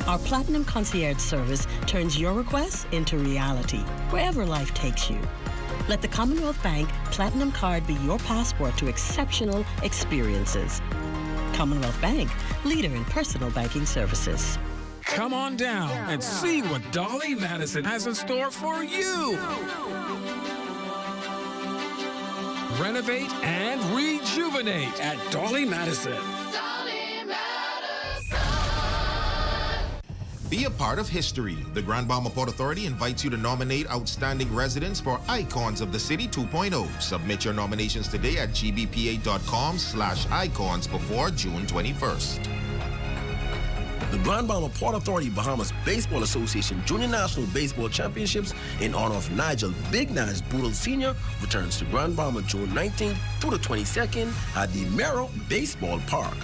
Our Platinum Concierge service turns your requests into reality, wherever life takes you. Let the Commonwealth Bank Platinum Card be your passport to exceptional experiences. Commonwealth Bank, leader in personal banking services. Come on down and see what Dolly Madison has in store for you. Renovate and rejuvenate at Dolly Madison. Be a part of history. The Grand Bahama Port Authority invites you to nominate outstanding residents for Icons of the City 2.0. Submit your nominations today at gbpa.com/icons before June 21st. The Grand Bahama Port Authority Bahamas Baseball Association Junior National Baseball Championships in honor of Nigel Big Nige Boodle Sr. returns to Grand Bahama June 19th through the 22nd at the Merrill Baseball Park.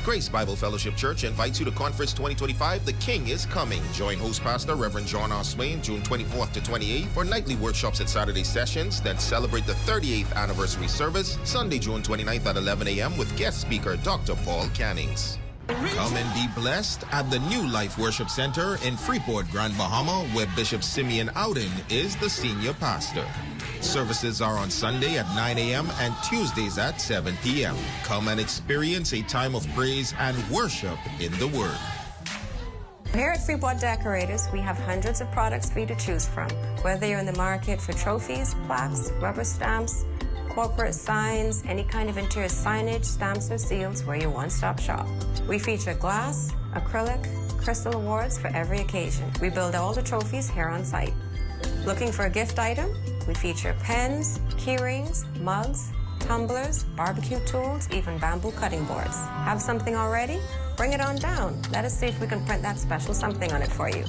Grace Bible Fellowship Church invites you to Conference 2025, The King is Coming. Join host pastor Reverend John R. Swain June 24th to 28th for nightly workshops and Saturday sessions, then celebrate the 38th anniversary service Sunday, June 29th at 11 a.m. with guest speaker Dr. Paul Cannings. Come and be blessed at the New Life Worship Center in Freeport, Grand Bahama, where Bishop Simeon Ouden is the senior pastor. Services are on Sunday at 9 a.m. and Tuesdays at 7 p.m. Come and experience a time of praise and worship in the Word. Here at Freeport Decorators, we have hundreds of products for you to choose from. Whether you're in the market for trophies, plaques, rubber stamps, corporate signs, any kind of interior signage, stamps, or seals, we're your one-stop shop. We feature glass, acrylic, crystal awards for every occasion. We build all the trophies here on site. Looking for a gift item? We feature pens, key rings, mugs, tumblers, barbecue tools, even bamboo cutting boards. Have something already? Bring it on down. Let us see if we can print that special something on it for you.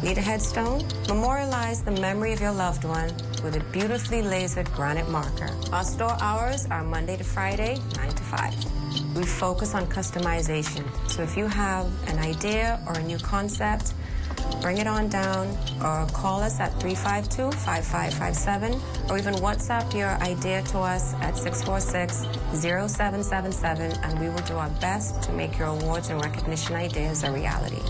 Need a headstone? Memorialize the memory of your loved one with a beautifully lasered granite marker. Our store hours are Monday to Friday, 9 to 5. We focus on customization. So if you have an idea or a new concept, bring it on down or call us at 352-5557 or even WhatsApp your idea to us at 646-0777 and we will do our best to make your awards and recognition ideas a reality.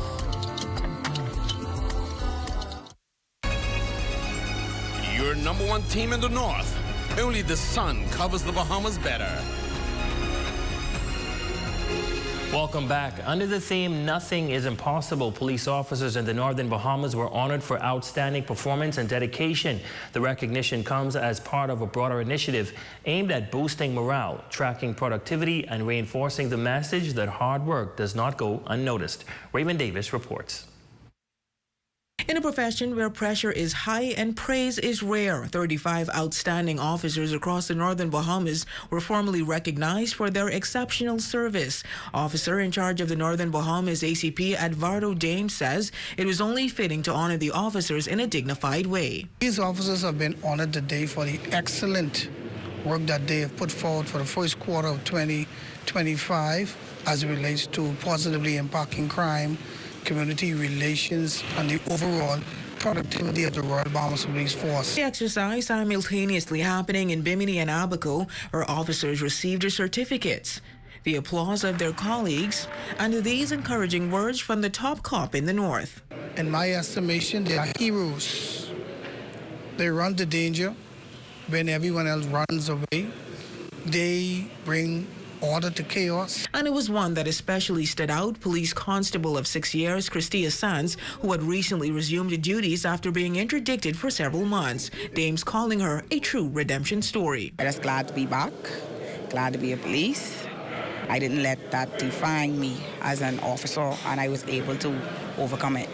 Your number one team in the North. Only the sun covers the Bahamas better. Welcome back. Under the theme, Nothing is Impossible, police officers in the Northern Bahamas were honored for outstanding performance and dedication. The recognition comes as part of a broader initiative aimed at boosting morale, tracking productivity, and reinforcing the message that hard work does not go unnoticed. Raymond Davis reports. In a profession where pressure is high and praise is rare, 35 outstanding officers across the Northern Bahamas were formally recognized for their exceptional service. Officer in charge of the Northern Bahamas ACP Eduardo Dame says it was only fitting to honor the officers in a dignified way. These officers have been honored today for the excellent work that they have put forward for the first quarter of 2025 as it relates to positively impacting crime, community relations, and the overall productivity of the Royal Bahamas Police Force. The exercise simultaneously happening in Bimini and Abaco, where officers received their certificates, the applause of their colleagues, and these encouraging words from the top cop in the North. In my estimation, they are heroes. They run the danger when everyone else runs away. They bring order to chaos. And it was one that especially stood out, police constable of 6 years, Christia Sands, who had recently resumed duties after being interdicted for several months. Dame's calling her a true redemption story. I'm just glad to be back, glad to be a police. I didn't let that define me as an officer, and I was able to overcome it.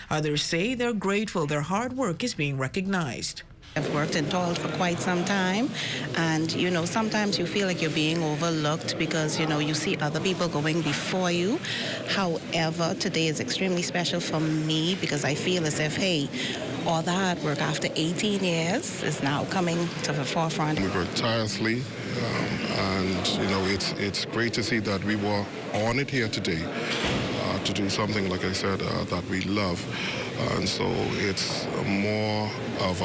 Others say they're grateful their hard work is being recognized. I've worked and toiled for quite some time, and sometimes you feel like you're being overlooked because you see other people going before you. However, today is extremely special for me because I feel as if, hey, all the hard work after 18 years is now coming to the forefront. We worked tirelessly, and it's great to see that we were on it here today to do something, like I said, that we love. And so it's more of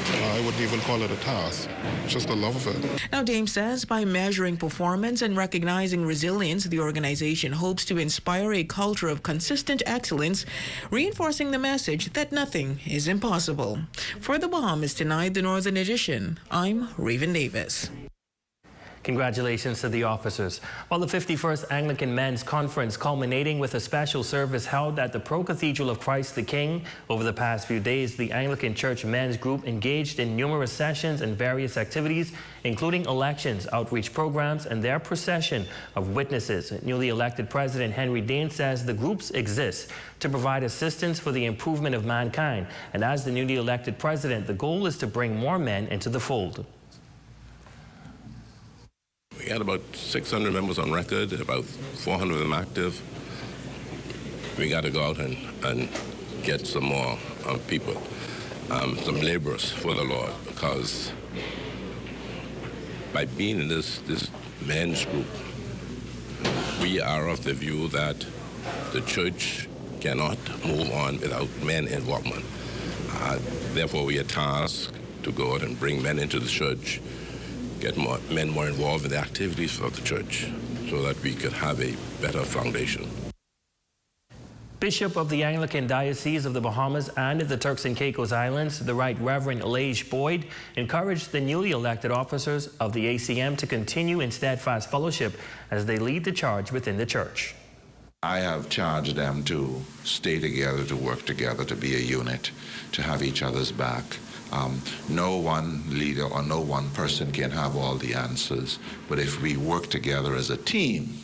I wouldn't even call it a task, just the love of it. Now, Dame says by measuring performance and recognizing resilience, the organization hopes to inspire a culture of consistent excellence, reinforcing the message that nothing is impossible. For the Bahamas Tonight, the Northern Edition, I'm Raven Davis. Congratulations to the officers. While the 51st Anglican Men's Conference culminating with a special service held at the Pro-Cathedral of Christ the King over the past few days, the Anglican Church Men's Group engaged in numerous sessions and various activities, including elections, outreach programs, and their procession of witnesses. Newly elected President Henry Dane says the groups exist to provide assistance for the improvement of mankind. And as the newly elected president, the goal is to bring more men into the fold. We had about 600 members on record, about 400 of them active. We got to go out and get some more people, some laborers for the Lord, because by being in this men's group, we are of the view that the church cannot move on without men involvement. Therefore, we are tasked to go out and bring men into the church, get men more involved in the activities of the church so that we could have a better foundation. Bishop of the Anglican Diocese of the Bahamas and the Turks and Caicos Islands, the Right Reverend Leish Boyd, encouraged the newly elected officers of the ACM to continue in steadfast fellowship as they lead the charge within the church. I have charged them to stay together, to work together, to be a unit, to have each other's back. No one leader or no one person can have all the answers, but if we work together as a team,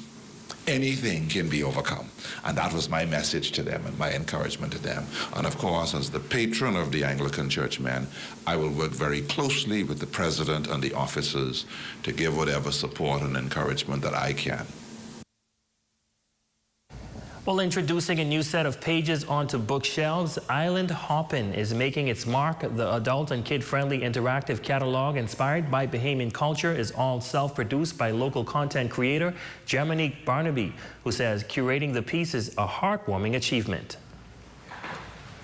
anything can be overcome. And that was my message to them and my encouragement to them. And of course, as the patron of the Anglican Church Men, I will work very closely with the president and the officers to give whatever support and encouragement that I can. While introducing a new set of pages onto bookshelves, Island Hoppin' is making its mark. The adult and kid-friendly interactive catalog inspired by Bahamian culture is all self-produced by local content creator Geminique Barnaby, who says curating the piece is a heartwarming achievement.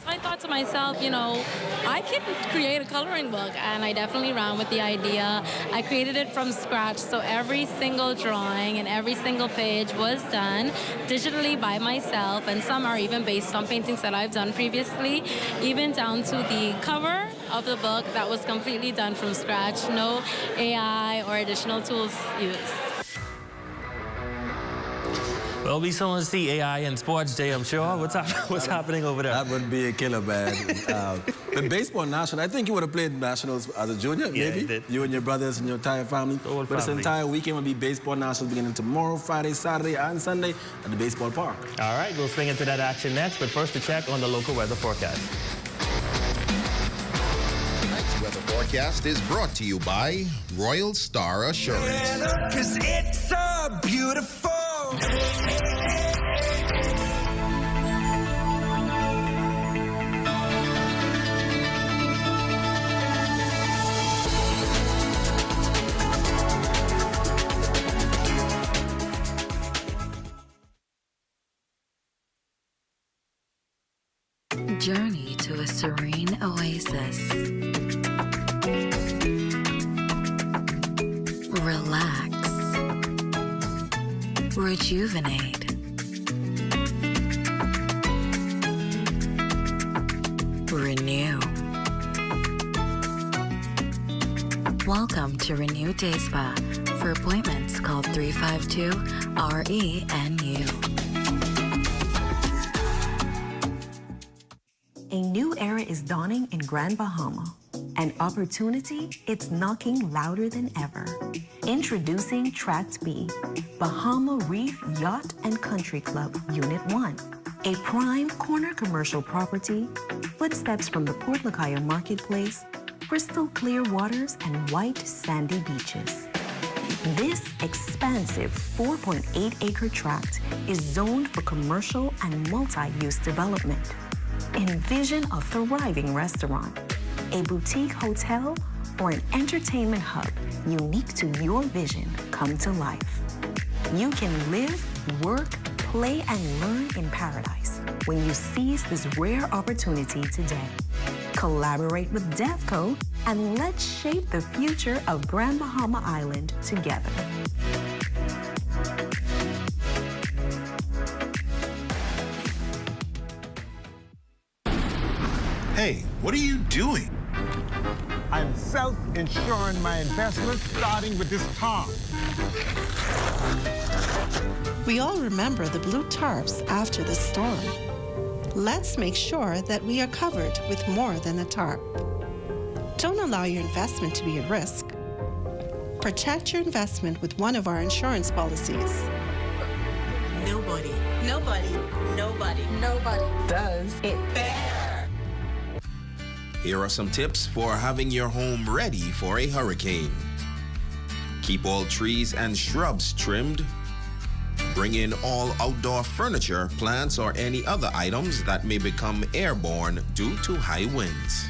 I thought to myself, you know, I can create a coloring book, and I definitely ran with the idea. I created it from scratch, so every single drawing and every single page was done digitally by myself, and some are even based on paintings that I've done previously, even down to the cover of the book that was completely done from scratch, no AI or additional tools used. Well, we still want to see AI in Sports Day, I'm sure. What's happening over there? That would be a killer, man. But baseball national, I think you would have played nationals as a junior, maybe. Yeah, did. You and your brothers and your entire family. But this entire weekend will be baseball nationals beginning tomorrow, Friday, Saturday, and Sunday at the baseball park. All right, we'll swing into that action next, but first a check on the local weather forecast. Tonight's weather forecast is brought to you by Royal Star Assurance. Cause it's so beautiful. Journey to a serene oasis. Relax. Rejuvenate. Renew. Welcome to Renew Day Spa. For appointments, call 352-RENU. A new era is dawning in Grand Bahama. An opportunity, it's knocking louder than ever. Introducing Tract B, Bahama Reef Yacht and Country Club, Unit 1. A prime corner commercial property, footsteps from the Port Lacaya Marketplace, crystal clear waters and white sandy beaches. This expansive 4.8-acre tract is zoned for commercial and multi-use development. Envision a thriving restaurant, a boutique hotel, or an entertainment hub unique to your vision come to life. You can live, work, play, and learn in paradise when you seize this rare opportunity today. Collaborate with DevCo and let's shape the future of Grand Bahama Island together. Hey, what are you doing? I'm self-insuring my investments, starting with this Tom. We all remember the blue tarps after the storm. Let's make sure that we are covered with more than a tarp. Don't allow your investment to be at risk. Protect your investment with one of our insurance policies. Nobody does it better. Here are some tips for having your home ready for a hurricane. Keep all trees and shrubs trimmed. Bring in all outdoor furniture, plants, or any other items that may become airborne due to high winds.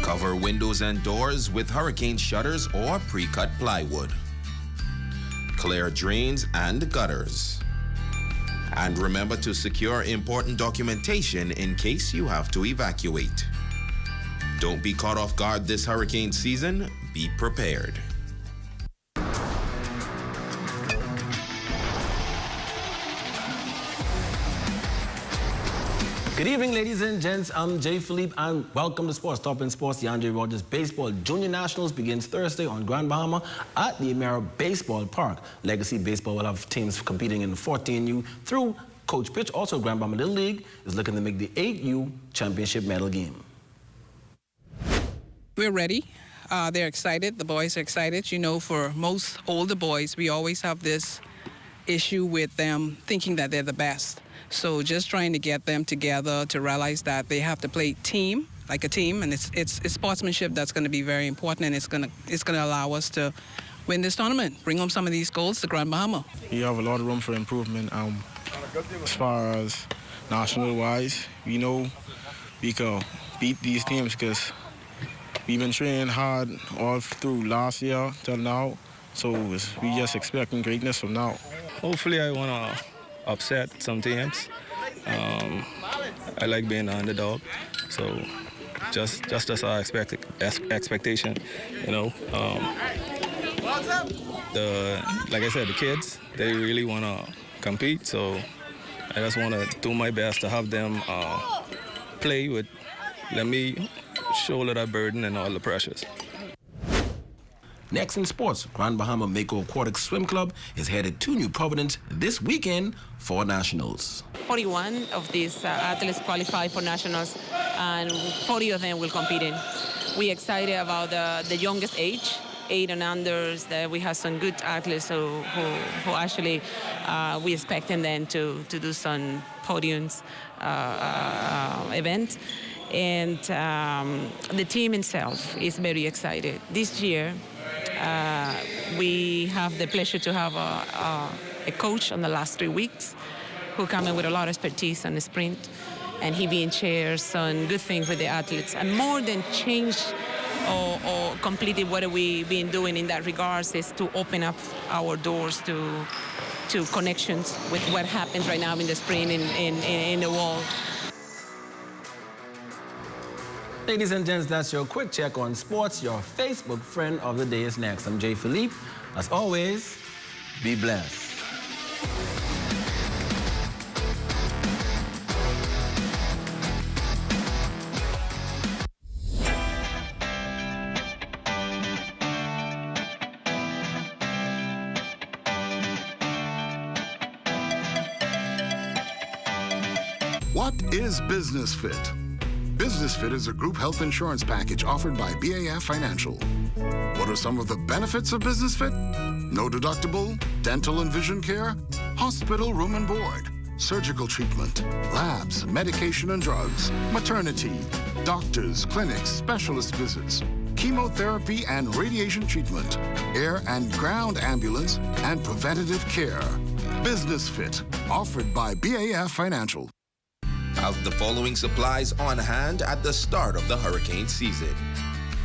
Cover windows and doors with hurricane shutters or pre-cut plywood. Clear drains and gutters. And remember to secure important documentation in case you have to evacuate. Don't be caught off guard this hurricane season. Be prepared. Good evening, ladies and gents. I'm Jay Philippe, and welcome to Sports Top in Sports. The Andre Rogers Baseball Junior Nationals begins Thursday on Grand Bahama at the Emera Baseball Park. Legacy Baseball will have teams competing in the 14U through Coach Pitch. Also, Grand Bahama Little League is looking to make the 8U championship medal game. We're ready. They're excited. The boys are excited. You know, for most older boys, we always have this issue with them thinking that they're the best. So just trying to get them together to realize that they have to play team, like a team, and it's sportsmanship that's going to be very important, and it's going to allow us to win this tournament, bring home some of these goals to Grand Bahama. We have a lot of room for improvement. As far as national-wise, we know we can beat these teams because we've been training hard all through last year till now, so we just expecting greatness from now. Hopefully I want to upset some teams. I like being the underdog, so just as our expectation, you know. Like I said, the kids, they really want to compete, so I just want to do my best to have them play with, let me shoulder that burden and all the pressures. Next in sports, Grand Bahama Mako Aquatic Swim Club is headed to New Providence this weekend for nationals. 41 of these athletes qualify for nationals, and 40 of them will compete in. We're excited about the youngest age, 8 and unders. That we have some good athletes who actually we expecting them to do some podiums events. And the team itself is very excited. This year, we have the pleasure to have a coach on the last 3 weeks who come in with a lot of expertise on the sprint, and he being shares some good things with the athletes. And more than change or completely what we been doing in that regards is to open up our doors to connections with what happens right now in the sprint in the world. Ladies and gents, that's your quick check on sports. Your Facebook friend of the day is next. I'm Jay Philippe. As always, be blessed. What is Business Fit? Business Fit is a group health insurance package offered by BAF Financial. What are some of the benefits of Business Fit? No deductible, dental and vision care, hospital room and board, surgical treatment, labs, medication and drugs, maternity, doctors, clinics, specialist visits, chemotherapy and radiation treatment, air and ground ambulance, and preventative care. Business Fit, offered by BAF Financial. Have the following supplies on hand at the start of the hurricane season.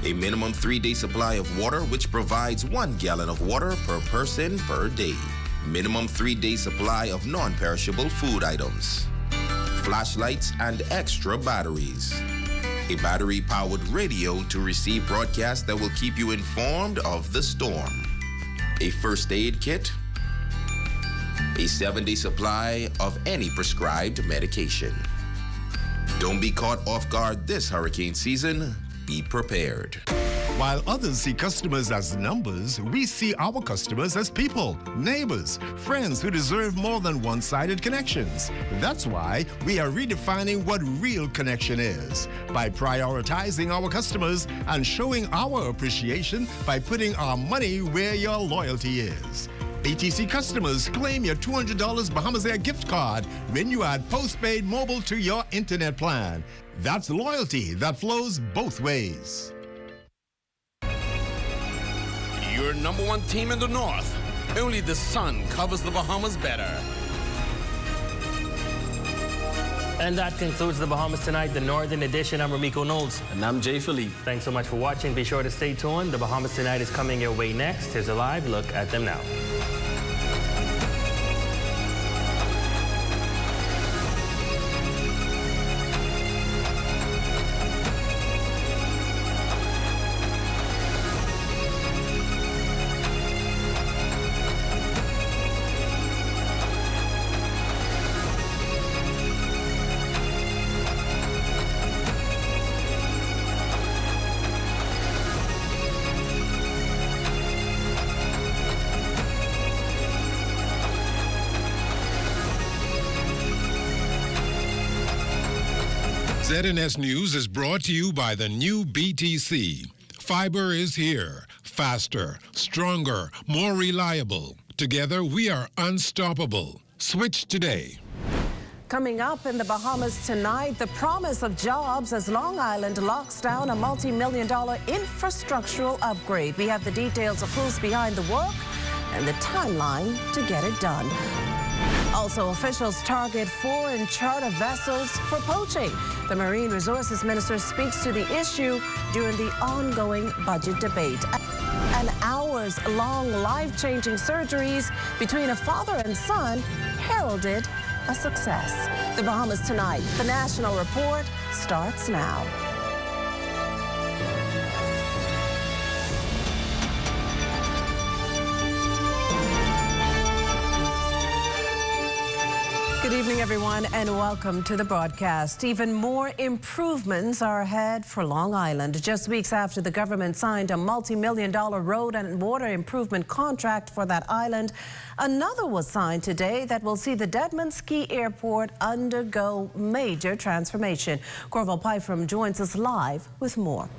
A minimum 3-day supply of water, which provides 1 gallon of water per person per day. Minimum 3-day supply of non-perishable food items. Flashlights and extra batteries. A battery-powered radio to receive broadcasts that will keep you informed of the storm. A first aid kit. A 7-day supply of any prescribed medication. Don't be caught off guard this hurricane season. Be prepared. While others see customers as numbers, we see our customers as people, neighbors, friends who deserve more than one-sided connections. That's why we are redefining what real connection is by prioritizing our customers and showing our appreciation by putting our money where your loyalty is. BTC customers, claim your $200 Bahamas Air gift card when you add postpaid mobile to your internet plan. That's loyalty that flows both ways. Your number one team in the North. Only the sun covers the Bahamas better. And that concludes the Bahamas Tonight, the Northern Edition. I'm Ramiko Knowles. And I'm Jay Philippe. Thanks so much for watching. Be sure to stay tuned. The Bahamas Tonight is coming your way next. Here's a live look at them now. ZNS News is brought to you by the new BTC. Fiber is here. Faster, stronger, more reliable. Together, we are unstoppable. Switch today. Coming up in the Bahamas Tonight, the promise of jobs as Long Island locks down a multi-million-dollar infrastructural upgrade. We have the details of who's behind the work and the timeline to get it done. Also, officials target foreign charter vessels for poaching. The Marine Resources Minister speaks to the issue during the ongoing budget debate. An hours-long life-changing surgeries between a father and son heralded a success. The Bahamas Tonight, the National Report, starts now. Good evening, everyone, and welcome to the broadcast. Even more improvements are ahead for Long Island. Just weeks after the government signed a multi-million-dollar road and water improvement contract for that island, another was signed today that will see the Dedmond Ski Airport undergo major transformation. Corval Pyfrom joins us live with more.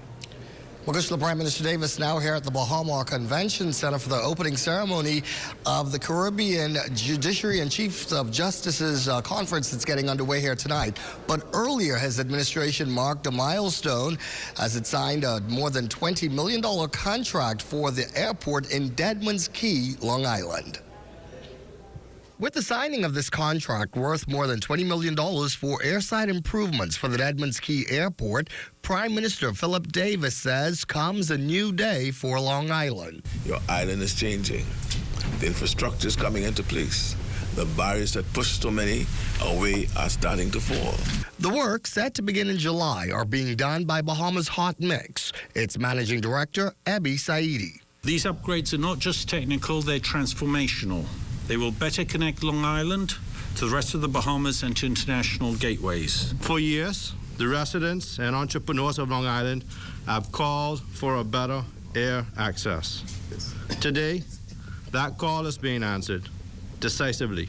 Well, Commissioner Prime Minister Davis now here at the Bahama Convention Center for the opening ceremony of the Caribbean Judiciary and Chiefs of Justices conference that's getting underway here tonight. But earlier, his administration marked a milestone as it signed a more than $20 million contract for the airport in Dedmonds Key, Long Island. With the signing of this contract worth more than $20 million for airside improvements for the Dedmonds Key Airport, Prime Minister Philip Davis says comes a new day for Long Island. Your island is changing. The infrastructure is coming into place. The barriers that pushed so many away are starting to fall. The work, set to begin in July, are being done by Bahamas Hot Mix. Its managing director, Ebi Saidi. These upgrades are not just technical, they're transformational. They will better connect Long Island to the rest of the Bahamas and to international gateways. For years, the residents and entrepreneurs of Long Island have called for a better air access. Today, that call is being answered decisively.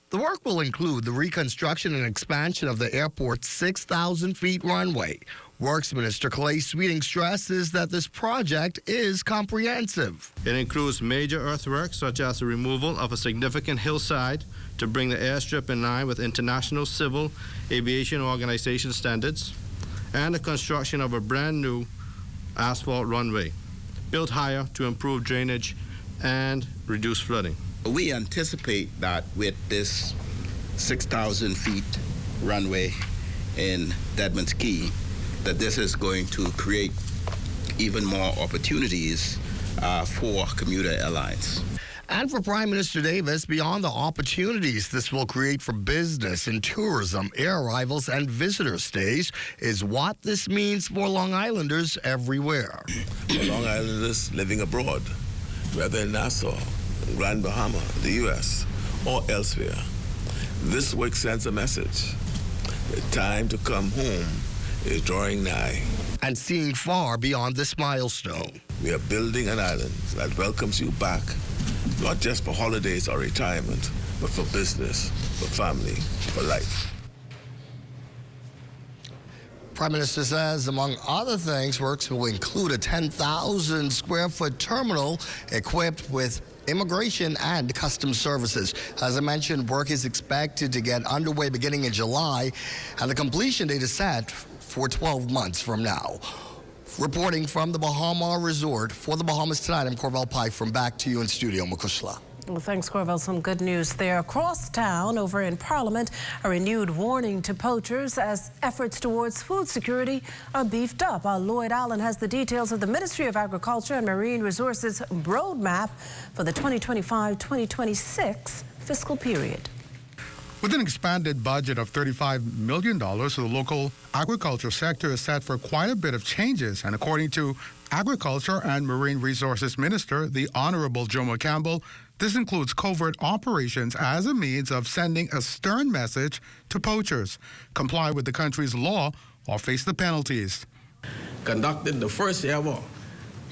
The work will include the reconstruction and expansion of the airport's 6,000 feet runway. Works Minister Clay Sweeting stresses that this project is comprehensive. It includes major earthworks such as the removal of a significant hillside to bring the airstrip in line with International Civil Aviation Organization standards, and the construction of a brand new asphalt runway, built higher to improve drainage and reduce flooding. We anticipate that with this 6,000 feet runway in Dedmonds Key, that this is going to create even more opportunities for commuter airlines. And for Prime Minister Davis, beyond the opportunities this will create for business and tourism, air arrivals, and visitor stays, is what this means for Long Islanders everywhere. For Long Islanders living abroad, whether in Nassau, Grand Bahama, the U.S., or elsewhere, this work sends a message. The time to come home is drawing nigh. and seeing far beyond this milestone. We are building an island that welcomes you back, not just for holidays or retirement, but for business, for family, for life. Prime Minister says, among other things, works will include a 10,000 square foot terminal equipped with immigration and customs services. As I mentioned, work is expected to get underway beginning in July, and the completion date is set for 12 months from now. Reporting from the Bahama Resort for the Bahamas Tonight, I'm Corvell Pike. From back to you in studio, Makushla. Well, thanks, Corvell. Some good news there. Across town, over in Parliament, a renewed warning to poachers as efforts towards food security are beefed up. Lloyd Allen has the details of the Ministry of Agriculture and Marine Resources roadmap for the 2025-2026 fiscal period. With an expanded budget of $35 million, the local agriculture sector is set for quite a bit of changes. And according to Agriculture and Marine Resources Minister, the Honorable Jomo Campbell, this includes covert operations as a means of sending a stern message to poachers. Comply with the country's law or face the penalties. Conducted the first ever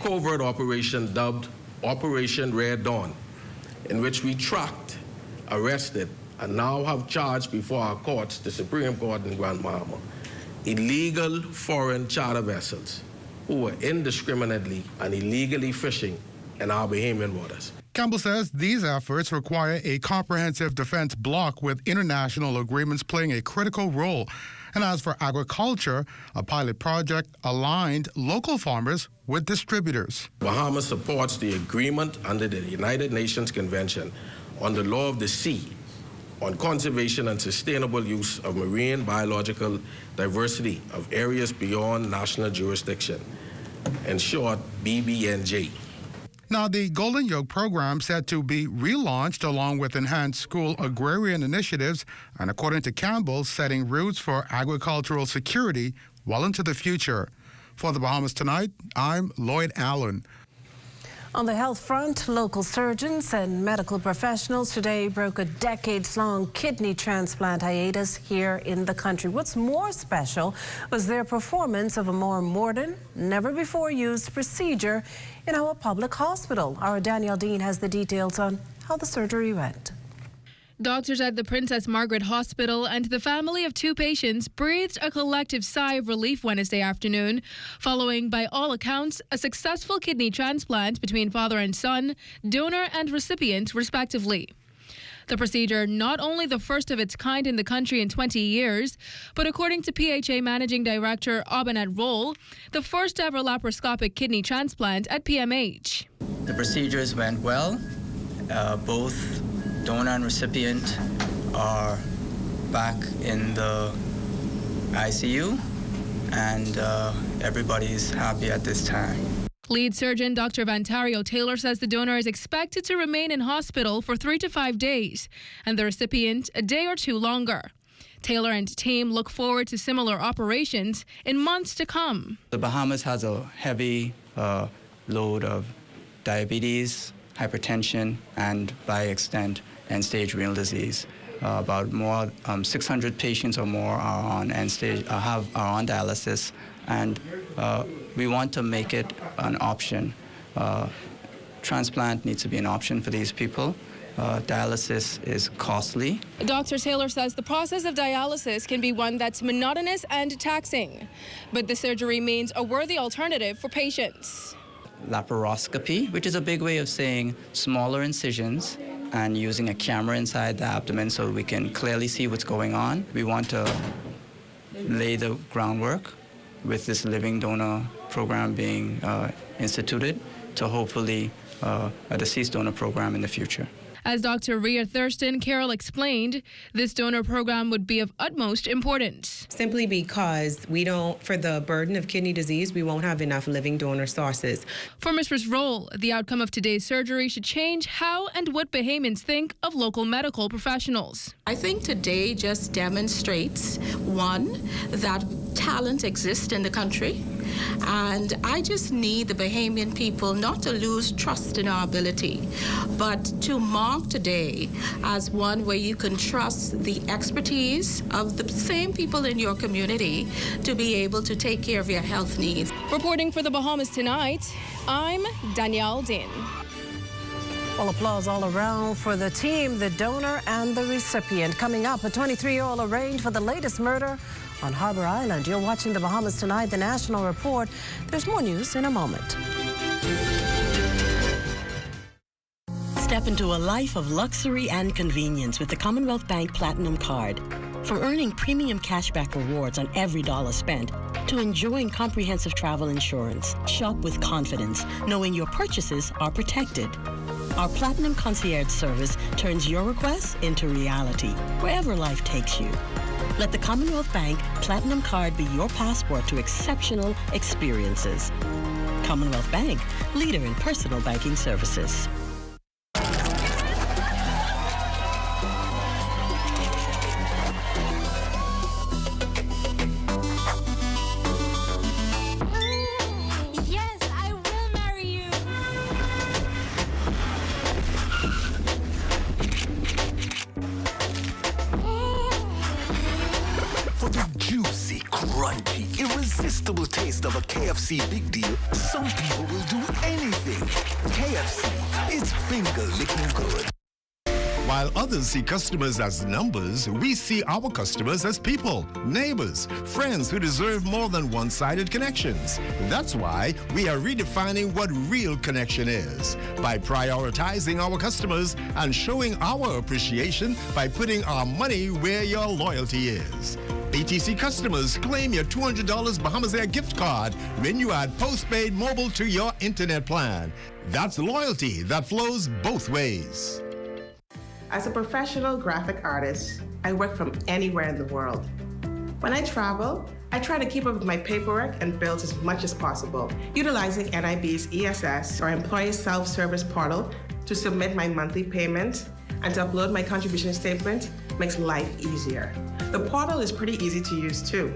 covert operation dubbed Operation Red Dawn, in which we tracked, arrested, and now have charged before our courts, the Supreme Court in Grand Bahama, illegal foreign charter vessels who were indiscriminately and illegally fishing in our Bahamian waters. Campbell says these efforts require a comprehensive defense bloc with international agreements playing a critical role. And as for agriculture, a pilot project aligned local farmers with distributors. Bahama supports the agreement under the United Nations Convention on the Law of the Sea on conservation and sustainable use of marine biological diversity of areas beyond national jurisdiction, in short, BBNJ. Now, the Golden Yoke program set to be relaunched along with enhanced school agrarian initiatives and, according to Campbell, setting roots for agricultural security well into the future. For the Bahamas Tonight, I'm Lloyd Allen. On the health front, local surgeons and medical professionals today broke a decades-long kidney transplant hiatus here in the country. What's more special was their performance of a more modern, never-before-used procedure in our public hospital. Our Danielle Dean has the details on how the surgery went. Doctors at the Princess Margaret Hospital and the family of two patients breathed a collective sigh of relief Wednesday afternoon, following, by all accounts, a successful kidney transplant between father and son, donor and recipient, respectively. The procedure, not only the first of its kind in the country in 20 years, but according to PHA Managing Director Abanat Roll, the first ever laparoscopic kidney transplant at PMH. The procedures went well. Both donor and recipient are back in the ICU, and everybody's happy at this time. Lead surgeon Dr. Vantario Taylor says the donor is expected to remain in hospital for 3 to 5 days, and the recipient a day or two longer. Taylor and team look forward to similar operations in months to come. The Bahamas has a heavy load of diabetes, hypertension, and by extent, end-stage renal disease. About 600 patients or more are on end-stage, are on dialysis, and we want to make it an option. Transplant needs to be an option for these people. Dialysis is costly. Dr. Taylor says the process of dialysis can be one that's monotonous and taxing, but the surgery means a worthy alternative for patients. Laparoscopy, which is a big way of saying smaller incisions and using a camera inside the abdomen so we can clearly see what's going on. We want to lay the groundwork with this living donor program being instituted to hopefully a deceased donor program in the future. As Dr. Rhea Thurston Carroll explained, this donor program would be of utmost importance. Simply because for the burden of kidney disease, we won't have enough living donor sources. For Mistress Roll, the outcome of today's surgery should change how and what Bahamians think of local medical professionals. I think today just demonstrates, one, that talent exists in the country, And I just need the Bahamian people not to lose trust in our ability, but to mark today as one where you can trust the expertise of the same people in your community to be able to take care of your health needs. Reporting for the Bahamas Tonight, I'm Danielle Din. Well, applause all around for the team, the donor, and the recipient. Coming up, a 23-year-old arraigned for the latest murder on Harbor Island. You're watching the Bahamas Tonight, the National Report. There's more news in a moment. Step into a life of luxury and convenience with the Commonwealth Bank Platinum Card. From earning premium cashback rewards on every dollar spent to enjoying comprehensive travel insurance, shop with confidence, knowing your purchases are protected. Our Platinum Concierge service turns your requests into reality, wherever life takes you. Let the Commonwealth Bank Platinum Card be your passport to exceptional experiences. Commonwealth Bank, leader in personal banking services. Irresistible taste of a KFC big deal, some people will do anything. KFC, it's finger-licking good. While others see customers as numbers, we see our customers as people, neighbors, friends who deserve more than one-sided connections. That's why we are redefining what real connection is by prioritizing our customers and showing our appreciation by putting our money where your loyalty is. BTC customers, claim your $200 Bahamas Air gift card when you add postpaid mobile to your internet plan. That's loyalty that flows both ways. As a professional graphic artist, I work from anywhere in the world. When I travel, I try to keep up with my paperwork and bills as much as possible, utilizing NIB's ESS or Employee Self-Service Portal to submit my monthly payment and to upload my contribution statement makes life easier. The portal is pretty easy to use too.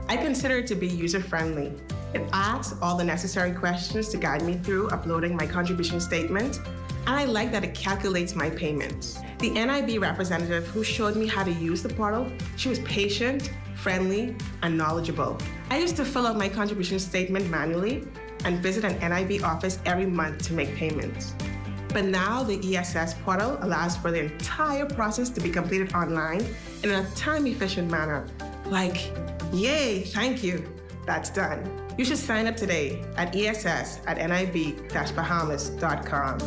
I consider it to be user-friendly. It asks all the necessary questions to guide me through uploading my contribution statement, and I like that it calculates my payments. The NIB representative who showed me how to use the portal, she was patient, friendly, and knowledgeable. I used to fill out my contribution statement manually and visit an NIB office every month to make payments. But now the ESS portal allows for the entire process to be completed online in a time-efficient manner. Like, yay, thank you, that's done. You should sign up today at ess@nib-bahamas.com.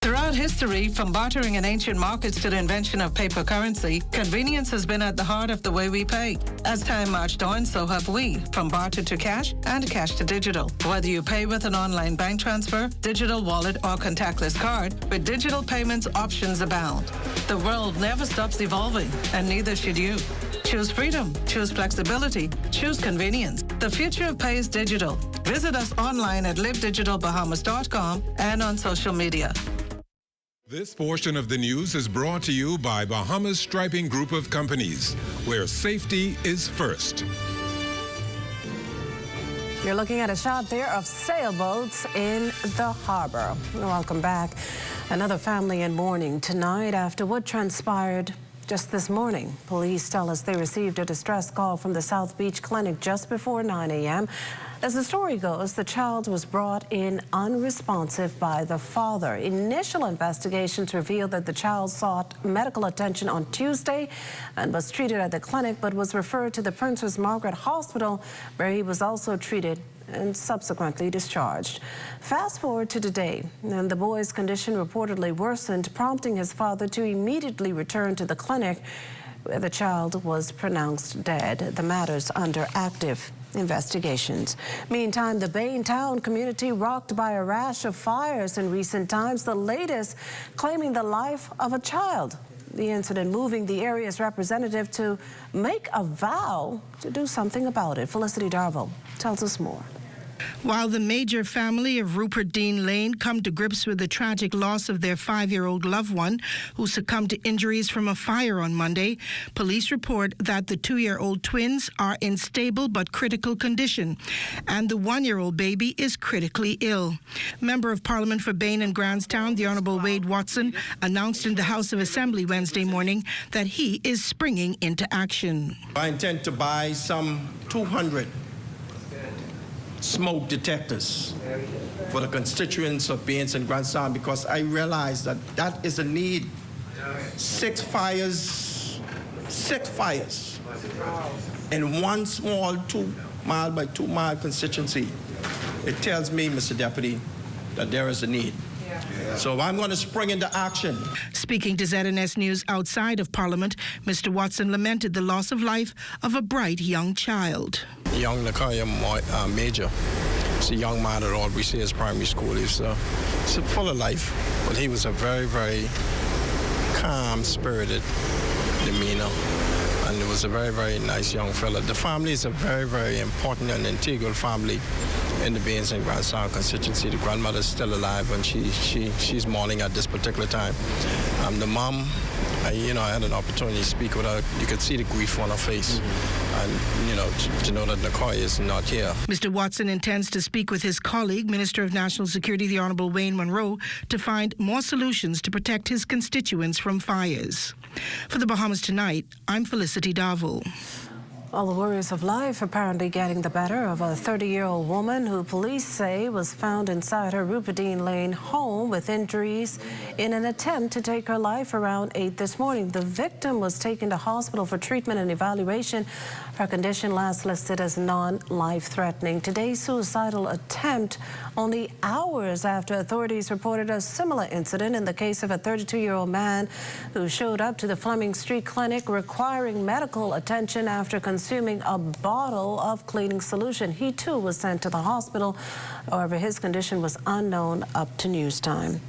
Throughout history, from bartering in ancient markets to the invention of paper currency, convenience has been at the heart of the way we pay. As time marched on, so have we, from barter to cash and cash to digital. Whether you pay with an online bank transfer, digital wallet, or contactless card, with digital payments, options abound. The world never stops evolving, and neither should you. Choose freedom, choose flexibility, choose convenience. The future of pay is digital. Visit us online at livedigitalbahamas.com and on social media. This portion of the news is brought to you by Bahamas Striping Group of Companies, where safety is first. You're looking at a shot there of sailboats in the harbor. Welcome back. Another family in mourning tonight after what transpired just this morning. Police tell us they received a distress call from the South Beach Clinic just before 9 a.m. As the story goes, the child was brought in unresponsive by the father. Initial investigations revealed that the child sought medical attention on Tuesday and was treated at the clinic, but was referred to the Princess Margaret Hospital, where he was also treated and subsequently discharged. Fast forward to today, and the boy's condition reportedly worsened, prompting his father to immediately return to the clinic, where the child was pronounced dead. The matter's under active investigations. Meantime, the Baintown community rocked by a rash of fires in recent times, the latest claiming the life of a child. The incident moving the area's representative to make a vow to do something about it. Felicity Darville tells us more. While the Major family of Rupert Dean Lane come to grips with the tragic loss of their 5-year-old loved one who succumbed to injuries from a fire on Monday, police report that the 2-year-old twins are in stable but critical condition, and the 1-year-old baby is critically ill. Member of Parliament for Bain and Grandstown, the Honourable Wade Watson, announced in the House of Assembly Wednesday morning that he is springing into action. I intend to buy some 200 smoke detectors for the constituents of Bains and Grandstown because I realize that that is a need. 6 fires in one small 2-mile by 2-mile constituency. It tells me, Mr. Deputy, that there is a need. So I'm going to spring into action. Speaking to ZNS News outside of Parliament, Mr. Watson lamented the loss of life of a bright young child. Young Nakoya Major. He's a young man at Albury Sayers Primary School. He's full of life, but he was a very, very calm-spirited demeanor. And it was a very, very nice young fella. The family is a very, very important and integral family in the Bains and Grandstown constituency. The grandmother is still alive, and she's mourning at this particular time. The mom, I had an opportunity to speak with her. You could see the grief on her face, and to know that Nakoya is not here. Mr. Watson intends to speak with his colleague, Minister of National Security, the Honourable Wayne Munro, to find more solutions to protect his constituents from fires. For the Bahamas Tonight, I'm Felicity Darville. Well, the worries of life apparently getting the better of a 30-year-old woman who police say was found inside her Rupert Dean Lane home with injuries in an attempt to take her life around 8 this morning. The victim was taken to hospital for treatment and evaluation. Her condition last listed as non-life-threatening. Today's suicidal attempt only hours after authorities reported a similar incident in the case of a 32-year-old man who showed up to the Fleming Street Clinic requiring medical attention after consuming a bottle of cleaning solution. He too was sent to the hospital. However, his condition was unknown up to news time.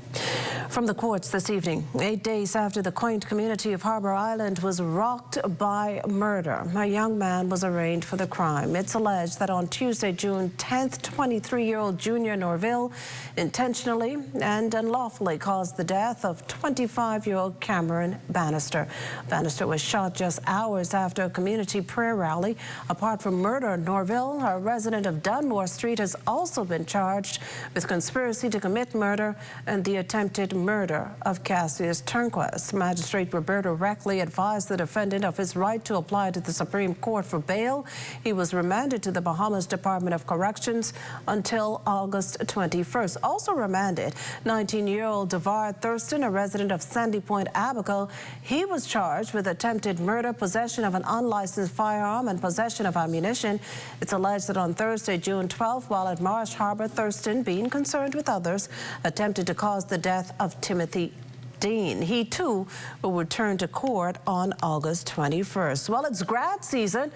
From the courts this evening, 8 days after the quaint community of Harbour Island was rocked by murder, a young man was arraigned for the crime. It's alleged that on Tuesday, June 10th, 23-year-old Junior Norville intentionally and unlawfully caused the death of 25-year-old Cameron Bannister. Bannister was shot just hours after a community prayer rally. Apart from murder, Norville, a resident of Dunmore Street, has also been charged with conspiracy to commit murder and the attempted murder of Cassius Turnquest. Magistrate Roberto Reckley advised the defendant of his right to apply to the Supreme Court for bail. He was remanded to the Bahamas Department of Corrections until August 21st. Also remanded, 19-year-old Devar Thurston, a resident of Sandy Point, Abaco. He was charged with attempted murder, possession of an unlicensed firearm, and possession of ammunition. It's alleged that on Thursday, June 12th, while at Marsh Harbour, Thurston, being concerned with others, attempted to cause the death of Timothy Dean. He too will return to court on August 21st. Well, it's grad season.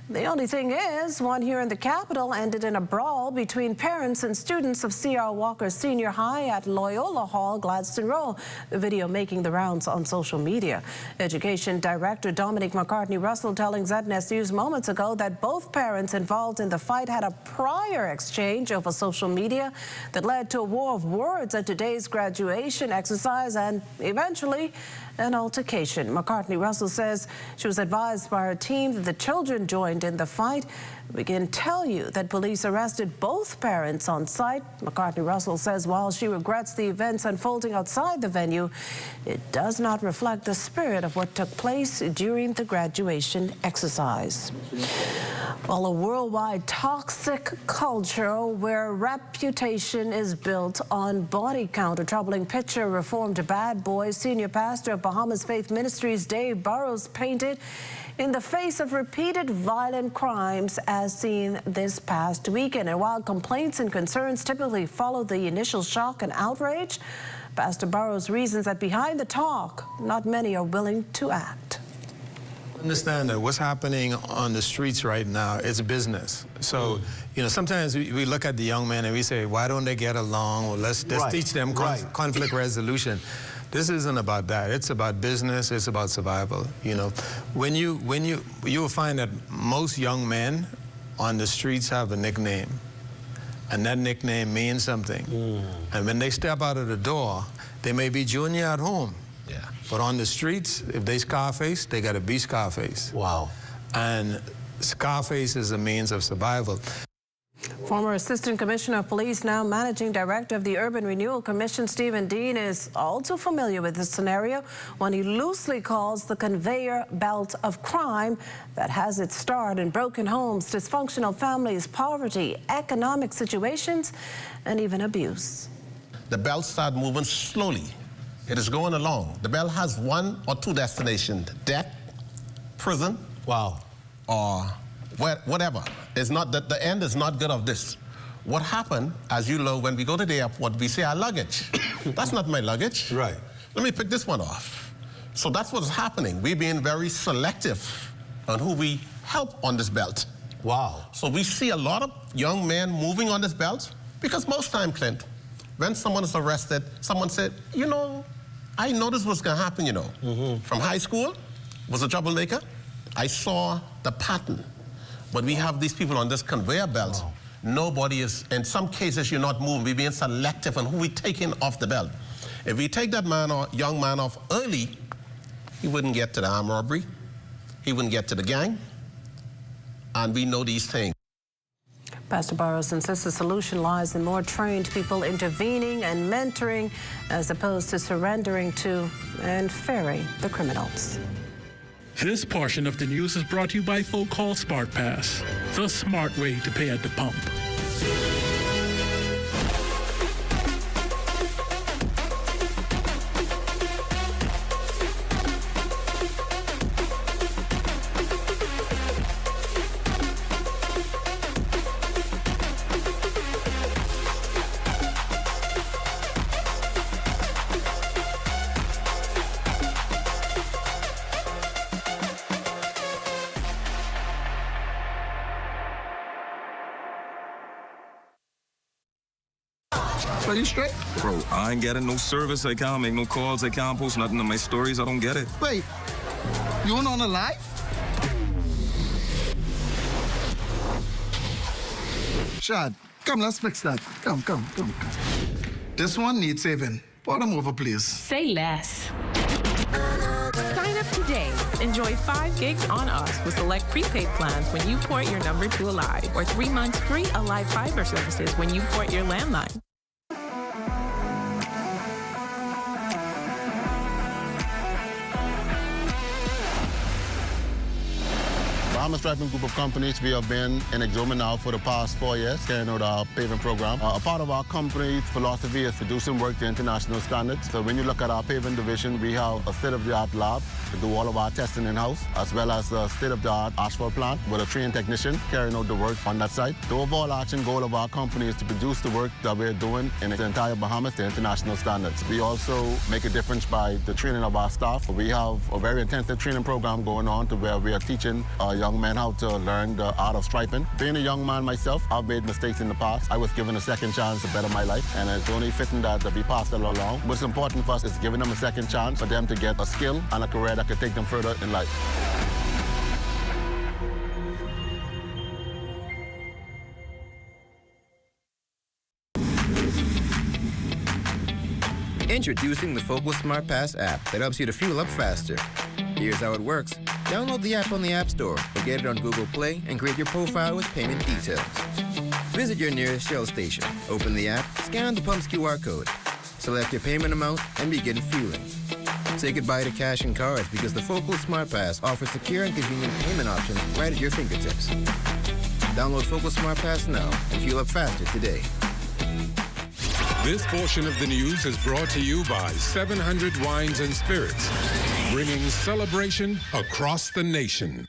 The only thing is, one here in the capital ended in a brawl between parents and students of C.R. Walker Senior High at Loyola Hall, Gladstone Row. The video making the rounds on social media. Education Director Dominic McCartney Russell telling ZNS News moments ago that both parents involved in the fight had a prior exchange over social media that led to a war of words at today's graduation exercise and eventually an altercation. McCartney Russell says she was advised by her team that the children joined in the fight. We can tell you that police arrested both parents on site. McCartney Russell says while she regrets the events unfolding outside the venue, it does not reflect the spirit of what took place during the graduation exercise. Well, a worldwide toxic culture where reputation is built on body count. A troubling picture Reformed bad boy, senior pastor of Bahamas Faith Ministries Dave Burrows painted in the face of repeated violent crimes as seen this past weekend. And while complaints and concerns typically follow the initial shock and outrage, Pastor Burrows reasons that behind the talk, not many are willing to act. Understand that what's happening on the streets right now is business. So, sometimes we look at the young men and we say, why don't they get along? Well, let's teach them conflict resolution. This isn't about that. It's about business. It's about survival. When you will find that most young men on the streets have a nickname. And that nickname means something. And when they step out of the door, they may be junior at home. Yeah. But on the streets, if they Scarface, they got to be Scarface. Wow. And Scarface is a means of survival. Former Assistant Commissioner of Police, now Managing Director of the Urban Renewal Commission, Stephen Dean, is also familiar with this scenario, one he loosely calls the conveyor belt of crime that has its start in broken homes, dysfunctional families, poverty, economic situations, and even abuse. The belt starts moving slowly. It is going along. The belt has 1 or 2 destinations: death, prison, or whatever. It's not that the end is not good of this. What happened, as you know, when we go to the airport, we say our luggage. That's not my luggage. Right. Let me pick this one off. So that's what's happening. We're being very selective on who we help on this belt. Wow. So we see a lot of young men moving on this belt because most time, Clint, when someone is arrested, someone said, you know, I know this was gonna happen, you know. From high school, was a troublemaker. I saw the pattern. But we have these people on this conveyor belt. Wow. Nobody is, in some cases, you're not moving. We're being selective on who we're taking off the belt. If we take that man or young man off early, he wouldn't get to the armed robbery. He wouldn't get to the gang. And we know these things. Pastor Burrows insists the solution lies in more trained people intervening and mentoring as opposed to surrendering to and ferrying the criminals. This portion of the news is brought to you by folk called Smart Pass, the smart way to pay at the pump. Are you straight? Bro, I ain't getting no service. I can't make no calls. I can't post nothing on my stories. I don't get it. Wait, you on a live? Shad, come, let's fix that. Come. This one needs saving. Pour them over, please. Say less. Sign up today. Enjoy 5 gigs on us with select prepaid plans when you port your number to Alive, or 3 months free Alive Fiber services when you port your landline. Bahama Striping Group of Companies, we have been in Exoma now for the past 4 years, carrying out our paving program. A part of our company's philosophy is to do some work to international standards. So when you look at our paving division, we have a state-of-the-art lab to do all of our testing in-house, as well as a state-of-the-art asphalt plant with a trained technician carrying out the work on that site. The overarching goal of our company is to produce the work that we're doing in the entire Bahamas to international standards. We also make a difference by the training of our staff. We have a very intensive training program going on to where we are teaching young men how to learn the art of striping. Being a young man myself, I've made mistakes in the past. I was given a second chance to better my life, and it's only fitting that we pass it along. What's important for us is giving them a second chance for them to get a skill and a career that could take them further in life. Introducing the Focal Smart Pass app that helps you to fuel up faster. Here's how it works. Download the app on the App Store or get it on Google Play and create your profile with payment details. Visit your nearest Shell station. Open the app, scan the pump's QR code, select your payment amount, and begin fueling. Say goodbye to cash and cards because the Focal Smart Pass offers secure and convenient payment options right at your fingertips. Download Focal Smart Pass now and fuel up faster today. This portion of the news is brought to you by 700 Wines and Spirits, bringing celebration across the nation.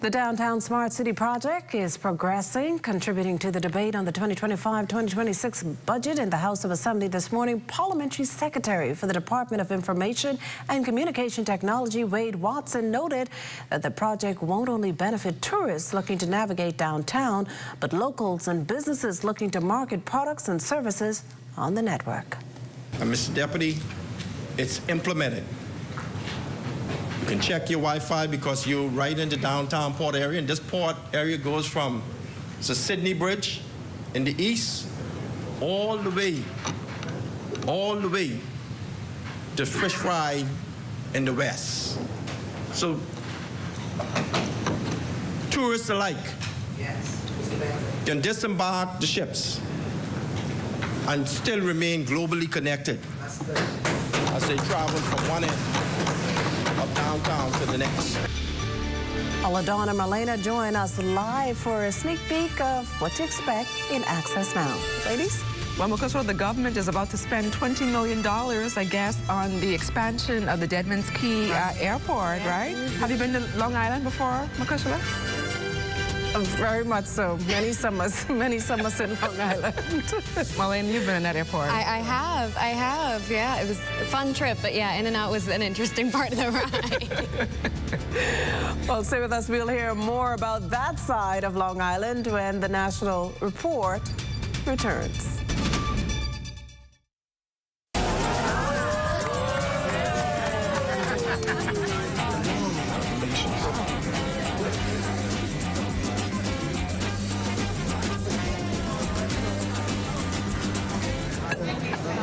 The Downtown Smart City Project is progressing, contributing to the debate on the 2025-2026 budget in the House of Assembly this morning. Parliamentary Secretary for the Department of Information and Communication Technology, Wade Watson, noted that the project won't only benefit tourists looking to navigate downtown, but locals and businesses looking to market products and services on the network. Mr. Deputy, it's implemented. You can check your Wi-Fi because you're right in the downtown port area, and this port area goes from the Sydney Bridge in the east, all the way to fish fry in the west. So tourists alike can disembark the ships and still remain globally connected as they travel from one end of downtown to the next. LaDonna and Marlena join us live for a sneak peek of what to expect in Access Now. Ladies? Well, because the government is about to spend $20 million, I guess, on the expansion of the Deadman's Key Airport, right? Have you been to Long Island before, Makushla? Very much so. Many summers in Long Island. Marlene, you've been in that airport. I have, yeah. It was a fun trip, but yeah, in and out was an interesting part of the ride. Well, stay with us. We'll hear more about that side of Long Island when the National Report returns.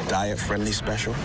Diet-friendly special.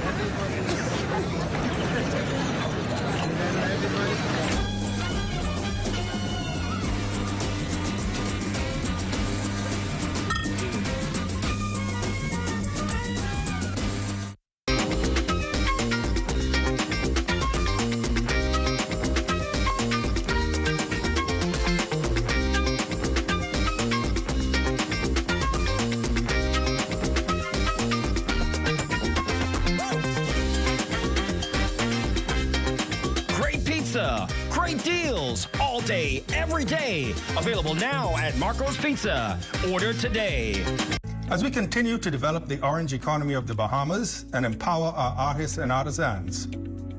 Great deals all day, every day. Available now at Marco's Pizza. Order today. As we continue to develop the orange economy of the Bahamas and empower our artists and artisans,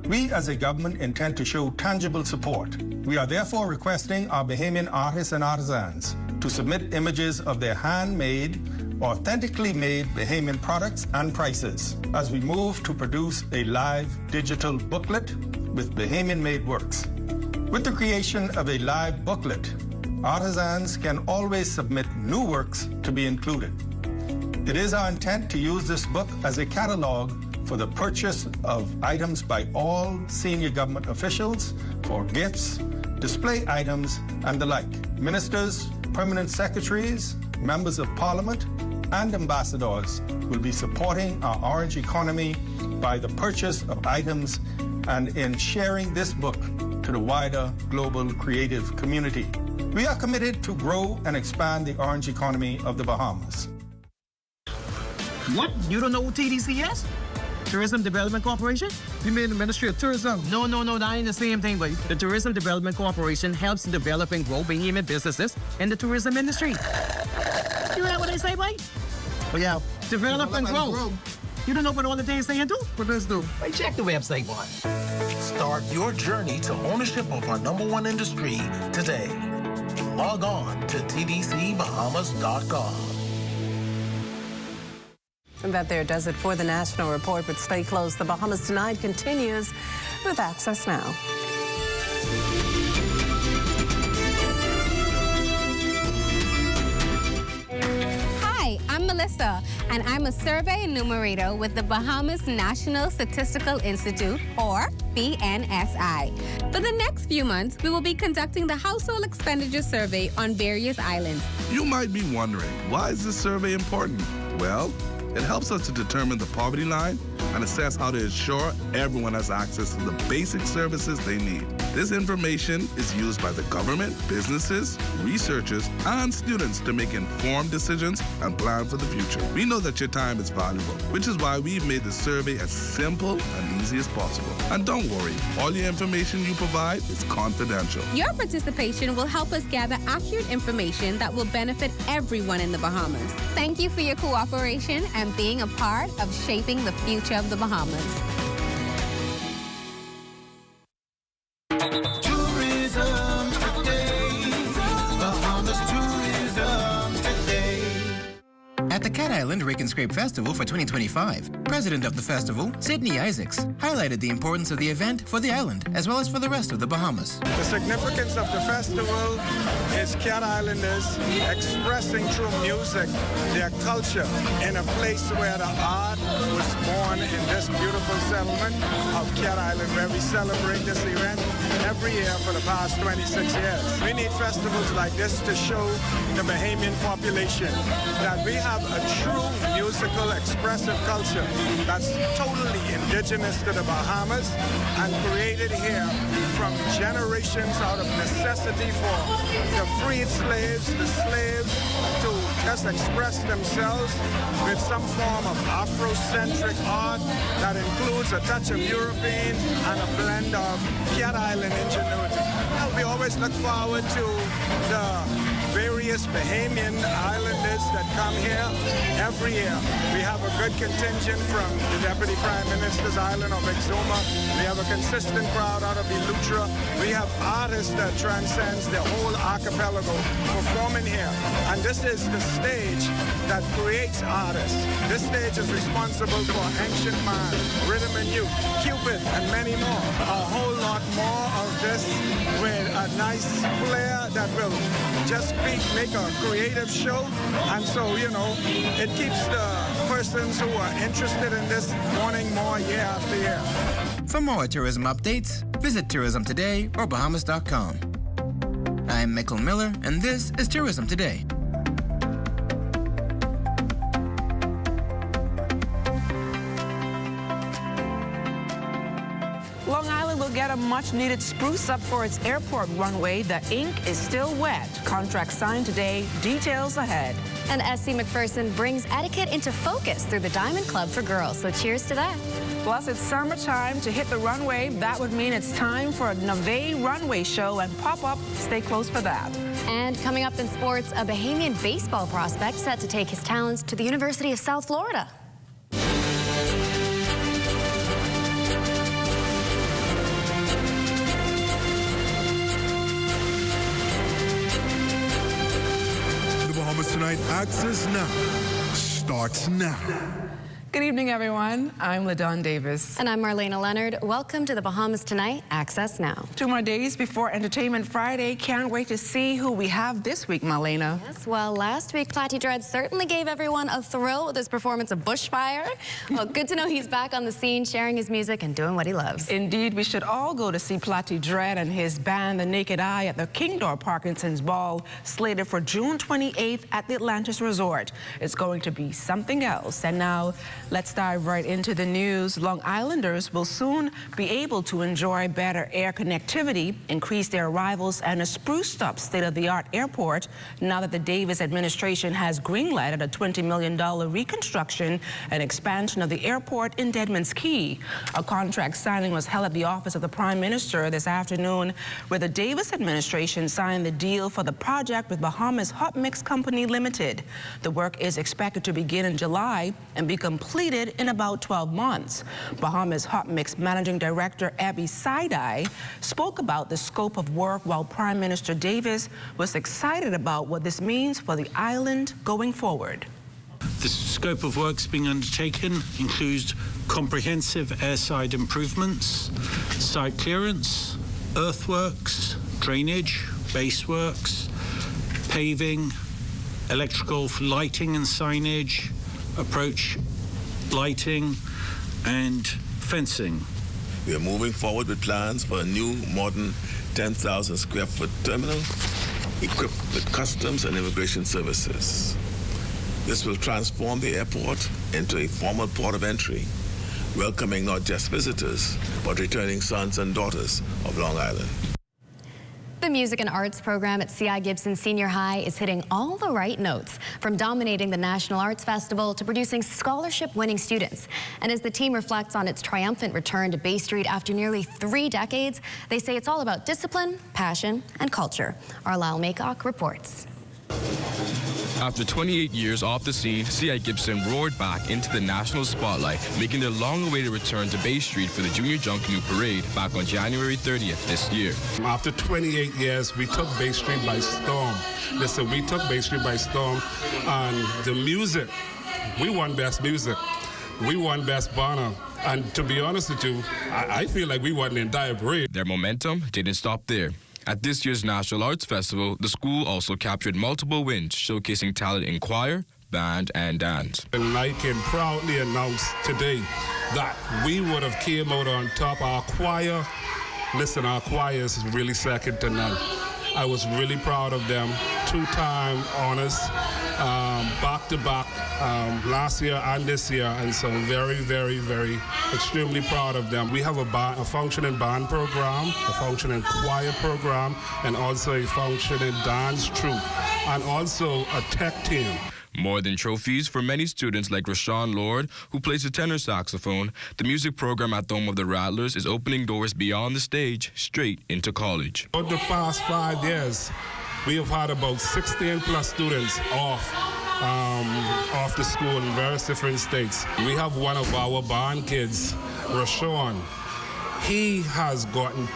we as a government intend to show tangible support. We are therefore requesting our Bahamian artists and artisans to submit images of their handmade, authentically made Bahamian products and prices as we move to produce a live digital booklet with Bahamian-made works. With the creation of a live booklet, artisans can always submit new works to be included. It is our intent to use this book as a catalog for the purchase of items by all senior government officials for gifts, display items, and the like. Ministers, permanent secretaries, members of parliament, and ambassadors will be supporting our orange economy by the purchase of items and in sharing this book to the wider global creative community. We are committed to grow and expand the orange economy of the Bahamas. What? You don't know who TDC is? Tourism Development Corporation? You mean the Ministry of Tourism? No, that ain't the same thing, but the Tourism Development Corporation helps develop and grow Bahamian businesses in the tourism industry. You heard what they say, boy? Oh, yeah. Develop and grow. You don't know what all the things they do? What does do? Hey, check the website, boy. Start your journey to ownership of our #1 industry today. Log on to tdcbahamas.com. And that there does it for the National Report, but stay close. The Bahamas Tonight continues with Access Now. Hi, I'm Melissa, and I'm a survey enumerator with the Bahamas National Statistical Institute, or BNSI. For the next few months, we will be conducting the Household Expenditure Survey on various islands. You might be wondering, why is this survey important? Well, it helps us to determine the poverty line and assess how to ensure everyone has access to the basic services they need. This information is used by the government, businesses, researchers, and students to make informed decisions and plan for the future. We know that your time is valuable, which is why we've made the survey as simple and easy as possible. And don't worry, all your information you provide is confidential. Your participation will help us gather accurate information that will benefit everyone in the Bahamas. Thank you for your cooperation and being a part of shaping the future of the Bahamas. Tourism today. Bahamas tourism today. At the Cat Island Rake and Scrape Festival for 2025. President of the festival, Sydney Isaacs, highlighted the importance of the event for the island as well as for the rest of the Bahamas. The significance of the festival is Cat Islanders expressing through music their culture in a place where the art was born in this beautiful settlement of Cat Island, where we celebrate this event every year for the past 26 years. We need festivals like this to show the Bahamian population that we have a true musical expressive culture that's totally indigenous to the Bahamas and created here from generations out of necessity for the freed slaves, the slaves to just express themselves with some form of Afrocentric art that includes a touch of European and a blend of Cat Island ingenuity. Well, we always look forward to the various Bahamian islanders that come here every year. We have a good contingent from the Deputy Prime Minister's island of Exuma. We have a consistent crowd out of Elutra. We have artists that transcends the whole archipelago performing here. And this is the stage that creates artists. This stage is responsible for Ancient Man, Rhythm and Youth, Cupid, and many more. A whole lot more of this with a nice flair that will just make a creative show. And so, you know, it keeps the persons who are interested in this wanting more year after year. For more tourism updates, visit Tourism Today or Bahamas.com. I'm Michael Miller, and this is Tourism Today. Long Island will get a much-needed spruce up for its airport runway. The ink is still wet. Contract signed today. Details ahead. And SC McPherson brings etiquette into focus through the Diamond Club for Girls. So cheers to that. Plus, it's summertime. To hit the runway, that would mean it's time for a Nave runway show and pop-up. Stay close for that. And coming up in sports, a Bahamian baseball prospect set to take his talents to the University of South Florida. Bahamas Tonight, access now. Starts now. Good evening, everyone. I'm LaDawn Davis. And I'm Marlena Leonard. Welcome to the Bahamas Tonight, Access Now. 2 more days before Entertainment Friday. Can't wait to see who we have this week, Marlena. Yes, well, last week, Platty Dread certainly gave everyone a thrill with his performance of Bushfire. Well, good to know he's back on the scene, sharing his music and doing what he loves. Indeed, we should all go to see Platty Dread and his band, The Naked Eye, at the Kingdor Parkinson's Ball, slated for June 28th at the Atlantis Resort. It's going to be something else. And now, let's dive right into the news. Long Islanders will soon be able to enjoy better air connectivity, increase their arrivals, and a spruced up state-of-the-art airport now that the Davis administration has greenlighted a $20 million reconstruction and expansion of the airport in Deadman's Key. A contract signing was held at the office of the Prime Minister this afternoon, where the Davis administration signed the deal for the project with Bahamas Hot Mix Company Limited. The work is expected to begin in July and be completed in about 12 months. Bahamas Hot Mix Managing Director Abby Side-Eye spoke about the scope of work, while Prime Minister Davis was excited about what this means for the island going forward. The scope of works being undertaken includes comprehensive airside improvements, site clearance, earthworks, drainage, baseworks, paving, electrical lighting and signage, approach lighting, and fencing. We are moving forward with plans for a new modern 10,000 square foot terminal equipped with customs and immigration services. This will transform the airport into a formal port of entry, welcoming not just visitors, but returning sons and daughters of Long Island. The Music and Arts program at C.I. Gibson Senior High is hitting all the right notes, from dominating the National Arts Festival to producing scholarship-winning students. And as the team reflects on its triumphant return to Bay Street after nearly 3 decades, they say it's all about discipline, passion, and culture. Arlyle Maycock reports. After 28 years off the scene, C.I. Gibson roared back into the national spotlight, making their long-awaited return to Bay Street for the Junior Junk Canoe Parade back on January 30th this year. After 28 years, we took Bay Street by storm. Listen, we took Bay Street by storm, and the music we won Best Music. We won Best Banner. And to be honest with you, I feel like we won the entire parade. Their momentum didn't stop there. At this year's National Arts Festival, the school also captured multiple wins, showcasing talent in choir, band, and dance. And I can proudly announce today that we would have came out on top. Our choir, listen, our choir is really second to none. I was really proud of them. 2-time honors, back-to-back, last year and this year, and so very, very, very extremely proud of them. We have a functioning band program, a functioning choir program, and also a functioning dance troupe, and also a tech team. More than trophies for many students like Rashawn Lord, who plays the tenor saxophone, the music program at the Home of the Rattlers is opening doors beyond the stage, straight into college. Over the past 5 years, we have had about 16 plus students off the school in various different states. We have one of our band kids, Rashawn. He has gotten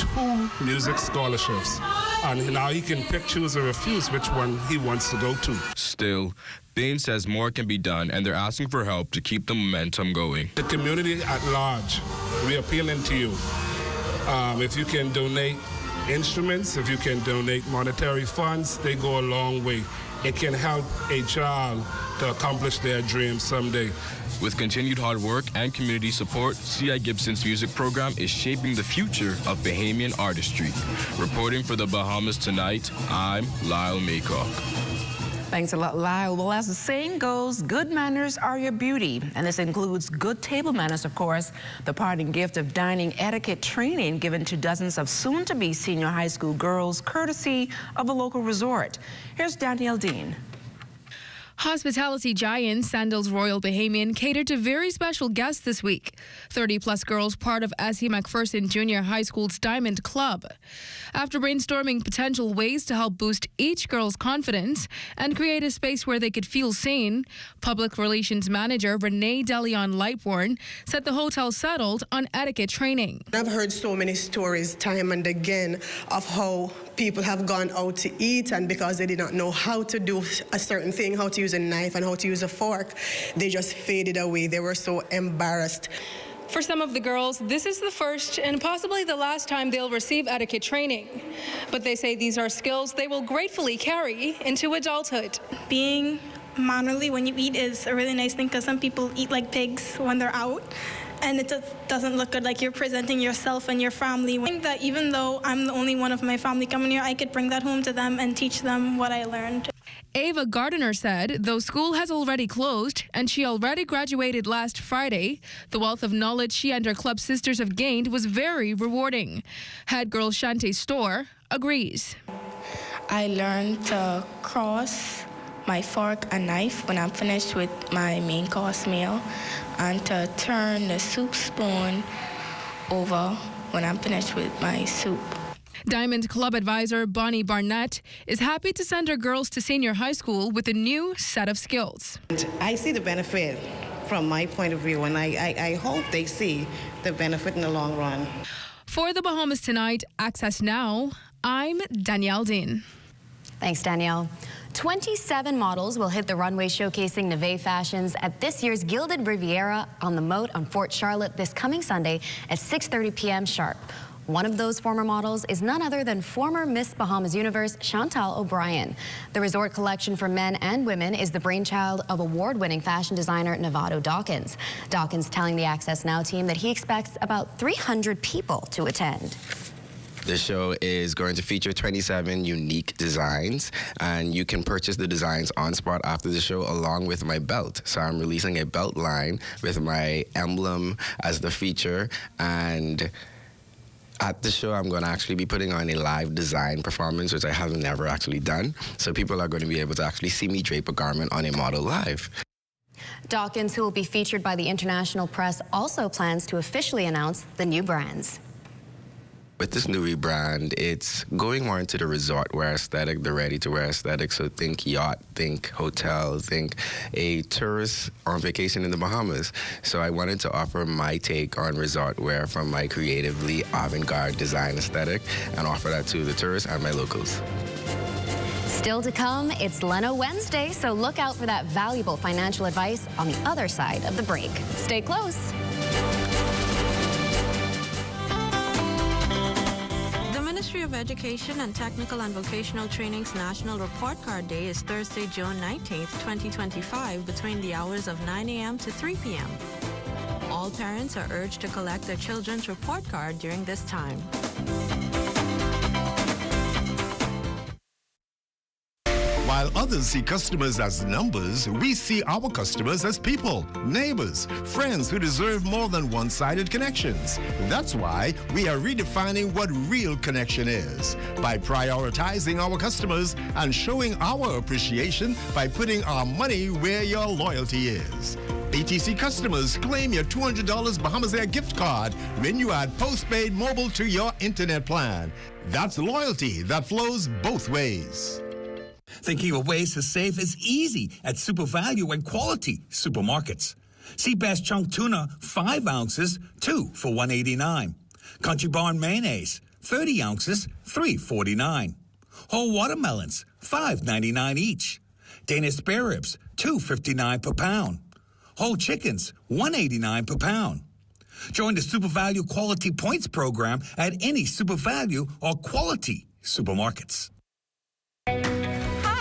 2 music scholarships, and now he can pick, choose, or refuse which one he wants to go to. Still, Bain says more can be done, and they're asking for help to keep the momentum going. The community at large, we're appealing to you. If you can donate instruments, if you can donate monetary funds, they go a long way. It can help a child to accomplish their dreams someday. With continued hard work and community support, C.I. Gibson's music program is shaping the future of Bahamian artistry. Reporting for the Bahamas Tonight, I'm Lyle Maycock. Thanks a lot, Lyle. Well, as the saying goes, good manners are your beauty. And this includes good table manners, of course. The parting gift of dining etiquette training given to dozens of soon-to-be senior high school girls, courtesy of a local resort. Here's Danielle Dean. Hospitality giant Sandals Royal Bahamian catered to very special guests this week. 30-plus girls part of S.E. McPherson Junior High School's Diamond Club. After brainstorming potential ways to help boost each girl's confidence and create a space where they could feel seen, Public Relations Manager Renee DeLeon Lightborn said the hotel settled on etiquette training. I've heard so many stories time and again of how people have gone out to eat, and because they did not know how to do a certain thing, how to use a knife and how to use a fork, they just faded away. They were so embarrassed. For some of the girls, this is the first and possibly the last time they'll receive etiquette training. But they say these are skills they will gratefully carry into adulthood. Being mannerly when you eat is a really nice thing, because some people eat like pigs when they're out, and it doesn't look good, like you're presenting yourself and your family. I think that even though I'm the only one of my family coming here, I could bring that home to them and teach them what I learned. Ava Gardiner said, though school has already closed and she already graduated last Friday, the wealth of knowledge she and her club sisters have gained was very rewarding. Head girl Shante Store agrees. I learned to cross my fork and knife when I'm finished with my main course meal, and to turn the soup spoon over when I'm finished with my soup. Diamond Club advisor Bonnie Barnett is happy to send her girls to senior high school with a new set of skills. I see the benefit from my point of view, and I hope they see the benefit in the long run. For the Bahamas Tonight, Access Now, I'm Danielle Dean. Thanks, Danielle. 27 models will hit the runway showcasing Neve fashions at this year's Gilded Riviera on the Moat on Fort Charlotte this coming Sunday at 6:30 p.m. sharp. One of those former models is none other than former Miss Bahamas Universe Chantal O'Brien. The resort collection for men and women is the brainchild of award-winning fashion designer Nevado Dawkins. Dawkins telling the Access Now team that he expects about 300 people to attend. The show is going to feature 27 unique designs, and you can purchase the designs on spot after the show along with my belt. So I'm releasing a belt line with my emblem as the feature, and at the show, I'm going to actually be putting on a live design performance, which I have never actually done. So people are going to be able to actually see me drape a garment on a model live. Dawkins, who will be featured by the international press, also plans to officially announce the new brands. With this new rebrand, it's going more into the resort wear aesthetic, the ready-to-wear aesthetic. So think yacht, think hotel, think a tourist on vacation in the Bahamas. So I wanted to offer my take on resort wear from my creatively avant-garde design aesthetic and offer that to the tourists and my locals. Still to come, it's Leno Wednesday, so look out for that valuable financial advice on the other side of the break. Stay close. The Ministry of Education and Technical and Vocational Training's National Report Card Day is Thursday, June 19th, 2025, between the hours of 9 a.m. to 3 p.m. All parents are urged to collect their children's report card during this time. While others see customers as numbers, we see our customers as people, neighbors, friends who deserve more than one-sided connections. That's why we are redefining what real connection is by prioritizing our customers and showing our appreciation by putting our money where your loyalty is. ATC customers, claim your $200 Bahamas Air gift card when you add postpaid mobile to your internet plan. That's loyalty that flows both ways. Thinking of ways to save is easy at Super Value and Quality supermarkets. See Best Chunk Tuna, 5 ounces, 2 for $1.89. Country Barn Mayonnaise, 30 ounces, $3.49. Whole watermelons, $5.99 each. Danish spare ribs, $2.59 per pound. Whole chickens, $1.89 per pound. Join the Super Value Quality Points program at any Super Value or Quality supermarkets.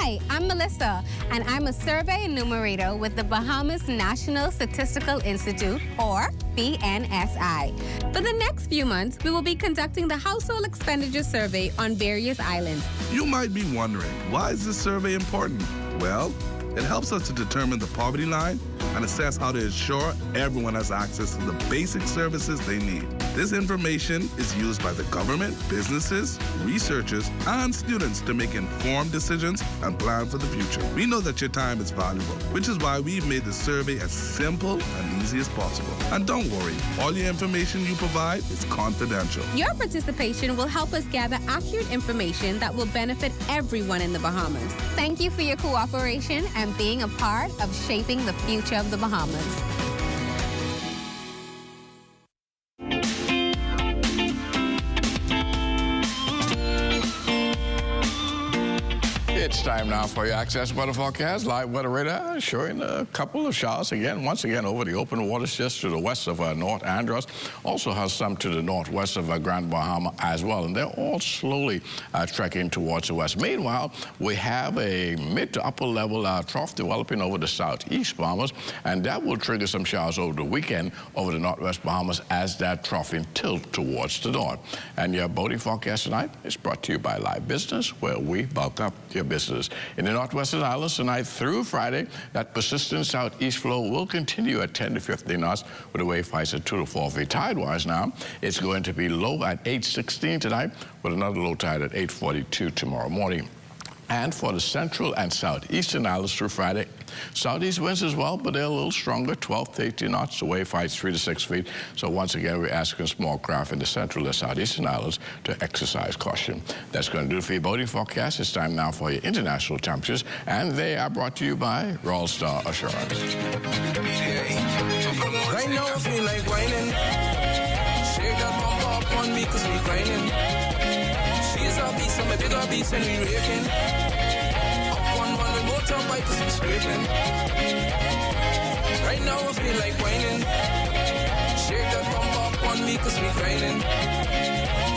Hi, I'm Melissa, and I'm a survey enumerator with the Bahamas National Statistical Institute, or BNSI. For the next few months, we will be conducting the Household Expenditure Survey on various islands. You might be wondering, why is this survey important? Well, it helps us to determine the poverty line and assess how to ensure everyone has access to the basic services they need. This information is used by the government, businesses, researchers, and students to make informed decisions and plan for the future. We know that your time is valuable, which is why we've made the survey as simple and easy as possible. And don't worry, all your information you provide is confidential. Your participation will help us gather accurate information that will benefit everyone in the Bahamas. Thank you for your cooperation and being a part of shaping the future of the Bahamas. It's time now for your Access Weather Forecast. Live weather radar showing a couple of showers once again over the open waters just to the west of North Andros. Also has some to the northwest of Grand Bahama as well. And they're all slowly trekking towards the west. Meanwhile, we have a mid to upper level trough developing over the southeast Bahamas. And that will trigger some showers over the weekend over the northwest Bahamas as that troughing tilts towards the north. And your boating forecast tonight is brought to you by Live Business, where we bulk up your business. In the northwestern islands tonight through Friday, that persistent southeast flow will continue at 10 to 15 knots with the wave heights at 2 to 4 feet. Tide-wise now, it's going to be low at 8:16 tonight with another low tide at 8:42 tomorrow morning. And for the central and southeastern islands through Friday, southeast winds as well, but they're a little stronger, 12 to 18 knots. The wave heights 3 to 6 feet. So once again, we're asking small craft in the central and southeastern islands to exercise caution. That's going to do it for your boating forecast. It's time now for your international temperatures, and they are brought to you by Royal Star Assurance. Right now I feel like whining. Shake that bump up on me 'cause we grinding. She's a beast, I'm a bigger beast and we raking. Up on one with motorbike 'cause we scraping. Right now I feel like whining. Shake that bump up on me 'cause we grinding.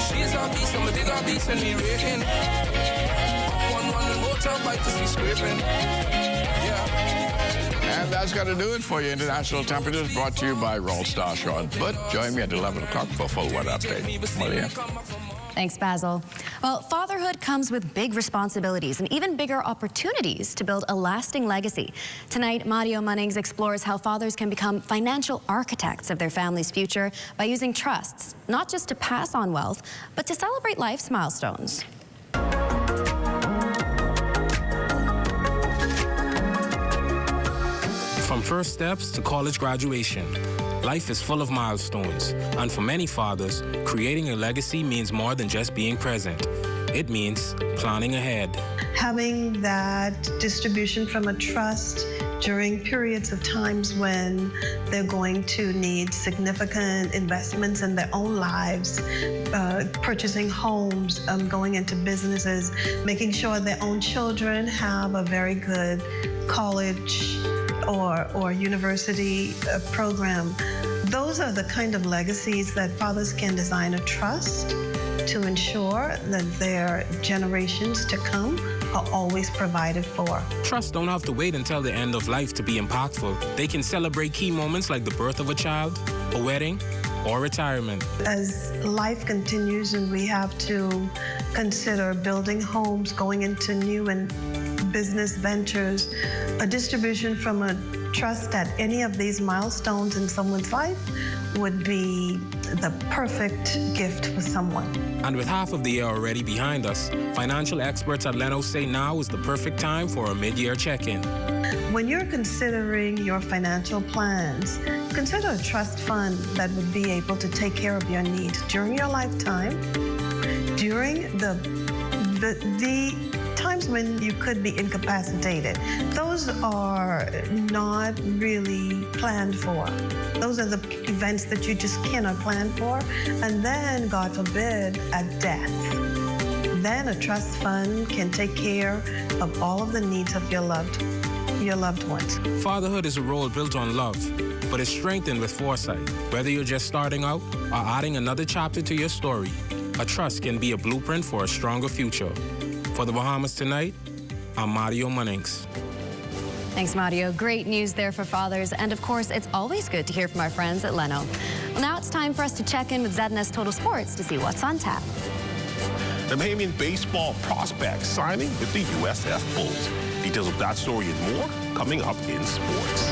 She's a beast, I'm a bigger beast and we raking. Up on one with motorbike 'cause we scraping. Yeah. And that's going to do it for your international temperatures, brought to you by Royal Star Assurance. But join me at 11 o'clock for a full weather update. Malia. Thanks, Basil. Well, fatherhood comes with big responsibilities and even bigger opportunities to build a lasting legacy. Tonight, Mario Munnings explores how fathers can become financial architects of their family's future by using trusts, not just to pass on wealth, but to celebrate life's milestones. From first steps to college graduation, life is full of milestones. And for many fathers, creating a legacy means more than just being present. It means planning ahead. having that distribution from a trust during periods of times when they're going to need significant investments in their own lives, purchasing homes, going into businesses, making sure their own children have a very good college or university program. Those are the kind of legacies that fathers can design a trust to ensure that their generations to come are always provided for. Trusts don't have to wait until the end of life to be impactful. They can celebrate key moments like the birth of a child, a wedding, or retirement. As life continues and we have to consider building homes, going into new and business ventures, a distribution from a trust at any of these milestones in someone's life would be the perfect gift for someone. And with half of the year already behind us, financial experts at Leno say now is the perfect time for a mid-year check-in. When you're considering your financial plans, consider a trust fund that would be able to take care of your needs during your lifetime, during the times when you could be incapacitated. Those are not really planned for. Those are the events that you just cannot plan for. And then, God forbid, a death. Then a trust fund can take care of all of the needs of your loved ones. Fatherhood is a role built on love, but it's strengthened with foresight. Whether you're just starting out or adding another chapter to your story, a trust can be a blueprint for a stronger future. For the Bahamas Tonight, I'm Mario Munnings. Thanks, Mario. Great news there for fathers. And of course, it's always good to hear from our friends at Leno. Well, now it's time for us to check in with ZNS Total Sports to see what's on tap. The Bahamian baseball prospect signing with the USF Bulls. Details of that story and more coming up in sports.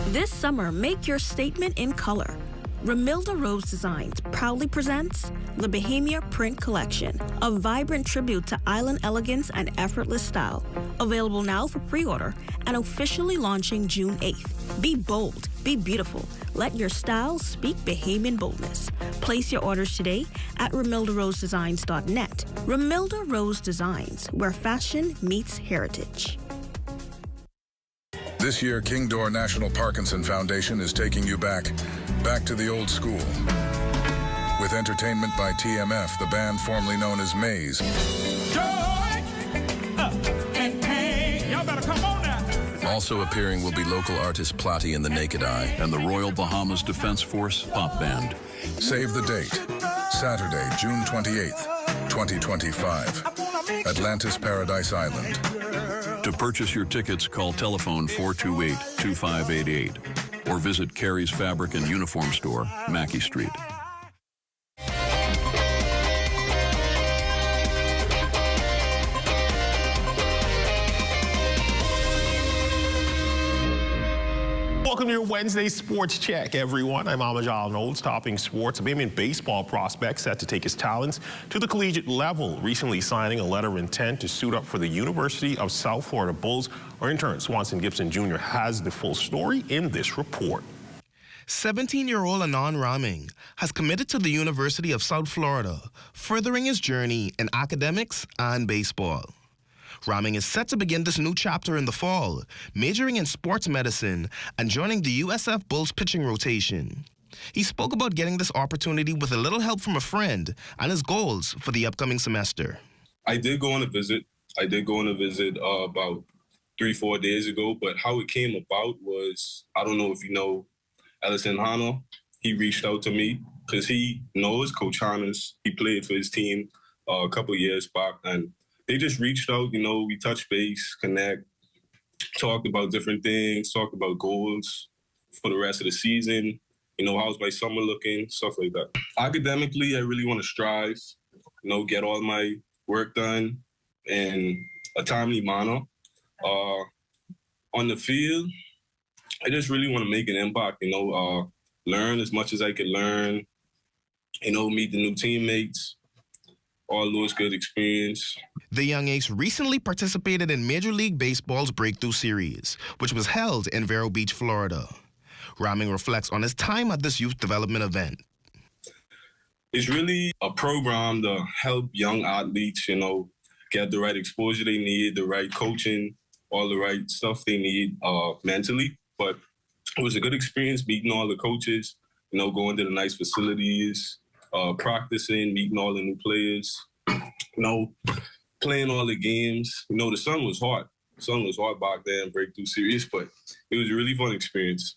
This summer, make your statement in color. Romilda Rose Designs proudly presents the Bahama Print Collection, a vibrant tribute to island elegance and effortless style. Available now for pre-order and officially launching June 8th. Be bold, be beautiful. Let your style speak Bahamian boldness. Place your orders today at romildarosedesigns.net. Romilda Rose Designs, where fashion meets heritage. This year, King Door National Parkinson Foundation is taking you back to the old school. With entertainment by TMF, the band formerly known as Maze. Y'all better come on now. Also appearing will be local artist Plotty and the Naked Eye. And the Royal Bahamas Defense Force Pop Band. Save the date, Saturday, June 28th, 2025, Atlantis Paradise Island. To purchase your tickets, call telephone 428-2588 or visit Carey's Fabric and Uniform Store, Mackey Street. Welcome to your Wednesday Sports Check, everyone. I'm Amajal Knowles, topping sports. A Bahamian baseball prospect set to take his talents to the collegiate level, recently signing a letter of intent to suit up for the University of South Florida Bulls. Our intern, Swanson Gibson Jr., has the full story in this report. 17-year-old Anon Raming has committed to the University of South Florida, furthering his journey in academics and baseball. Raming is set to begin this new chapter in the fall, majoring in sports medicine and joining the USF Bulls pitching rotation. He spoke about getting this opportunity with a little help from a friend and his goals for the upcoming semester. I did go on a visit. About 3-4 days ago, but how it came about was, I don't know if you know Ellison Hano. He reached out to me because he knows Coach Hannes. He played for his team a couple years back, and they just reached out, we touched base, connect, talked about different things, talked about goals for the rest of the season, how's my summer looking, stuff like that. Academically, I really want to strive, get all my work done in a timely manner. On the field, I just really want to make an impact, learn as much as I can learn, meet the new teammates, all those good experience. The young ace recently participated in Major League Baseball's Breakthrough Series, which was held in Vero Beach, Florida. Raming reflects on his time at this youth development event. It's really a program to help young athletes, get the right exposure they need, the right coaching, all the right stuff they need mentally. But it was a good experience meeting all the coaches, going to the nice facilities, practicing, meeting all the new players, playing all the games. The sun was hot. The sun was hot back then, Breakthrough Series, but it was a really fun experience.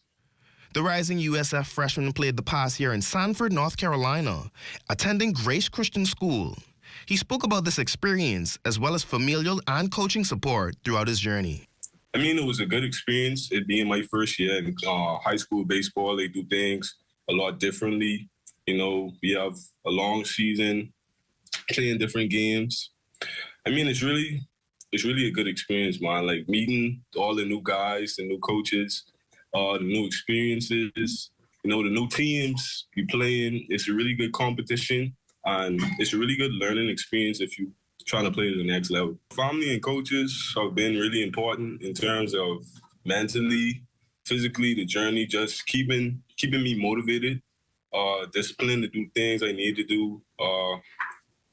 The rising USF freshman played the past year in Sanford, North Carolina, attending Grace Christian School. He spoke about this experience as well as familial and coaching support throughout his journey. It was a good experience. It being my first year in high school baseball, they do things a lot differently. We have a long season, playing different games. It's really a good experience, man. Like meeting all the new guys, the new coaches, the new experiences, the new teams you playing. It's a really good competition, and it's a really good learning experience if you trying to play to the next level. Family and coaches have been really important in terms of mentally, physically, the journey, just keeping me motivated, discipline to do things I need to do,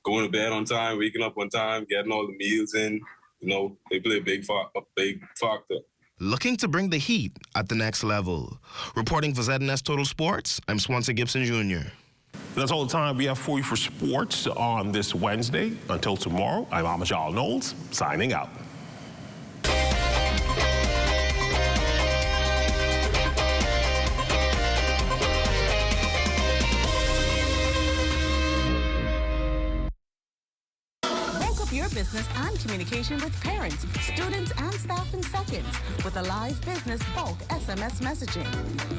going to bed on time, waking up on time, getting all the meals in. They play a big factor. Looking to bring the heat at the next level. Reporting for ZNS Total Sports, I'm Swanson Gibson Jr. That's all the time we have for you for sports on this Wednesday. Until tomorrow, I'm Amajal Knowles, signing out. Your business and communication with parents, students, and staff in seconds with a live business bulk SMS messaging.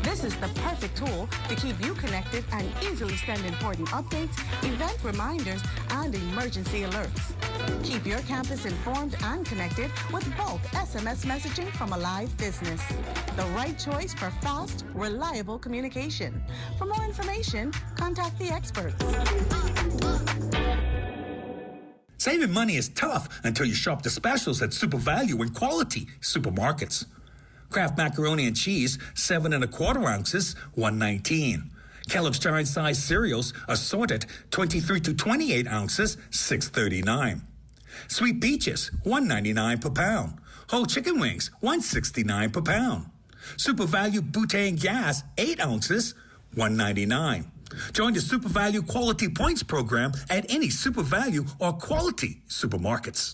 This is the perfect tool to keep you connected and easily send important updates, event reminders, and emergency alerts. Keep your campus informed and connected with bulk SMS messaging from a live business. The right choice for fast, reliable communication. For more information, contact the experts. Saving money is tough until you shop the specials at Super Value and Quality Supermarkets. Kraft macaroni and cheese, 7 1/4 ounces, $1.19. Kellogg's giant size cereals, assorted, 23 to 28 ounces, $6.39. Sweet peaches, $1.99 per pound. Whole chicken wings, $1.69 per pound. Super Value butane gas, 8 ounces, $1.99. Join the Super Value Quality Points program at any Super Value or Quality supermarkets.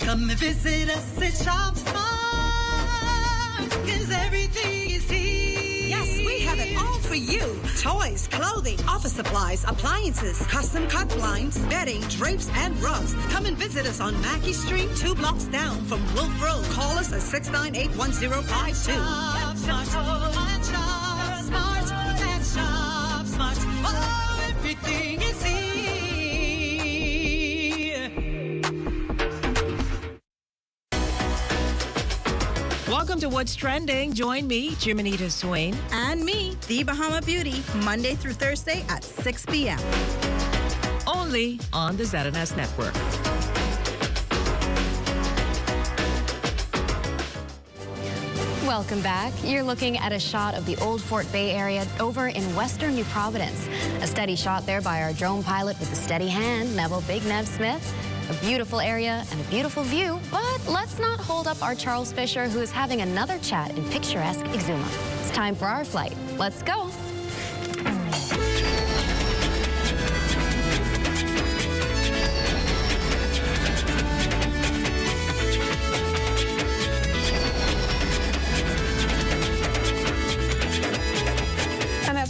Come and visit us at Shop Smart, 'cause everything is here. Yes, we have it all for you. Toys, clothing, office supplies, appliances, custom cut blinds, bedding, drapes, and rugs. Come and visit us on Mackey Street, 2 blocks down from Wolf Road. Call us at 698-1052. Shop Smart, Shop Smart, and Shop Smart. Oh, everything is here. Welcome to What's Trending. Join me, Jiminita Swain. And me, The Bahama Beauty, Monday through Thursday at 6 p.m. Only on the ZNS Network. Welcome back. You're looking at a shot of the Old Fort Bay area over in western New Providence. A steady shot there by our drone pilot with a steady hand, Neville Big Nev Smith. A beautiful area and a beautiful view, but let's not hold up our Charles Fisher, who is having another chat in picturesque Exuma. It's time for our flight. Let's go.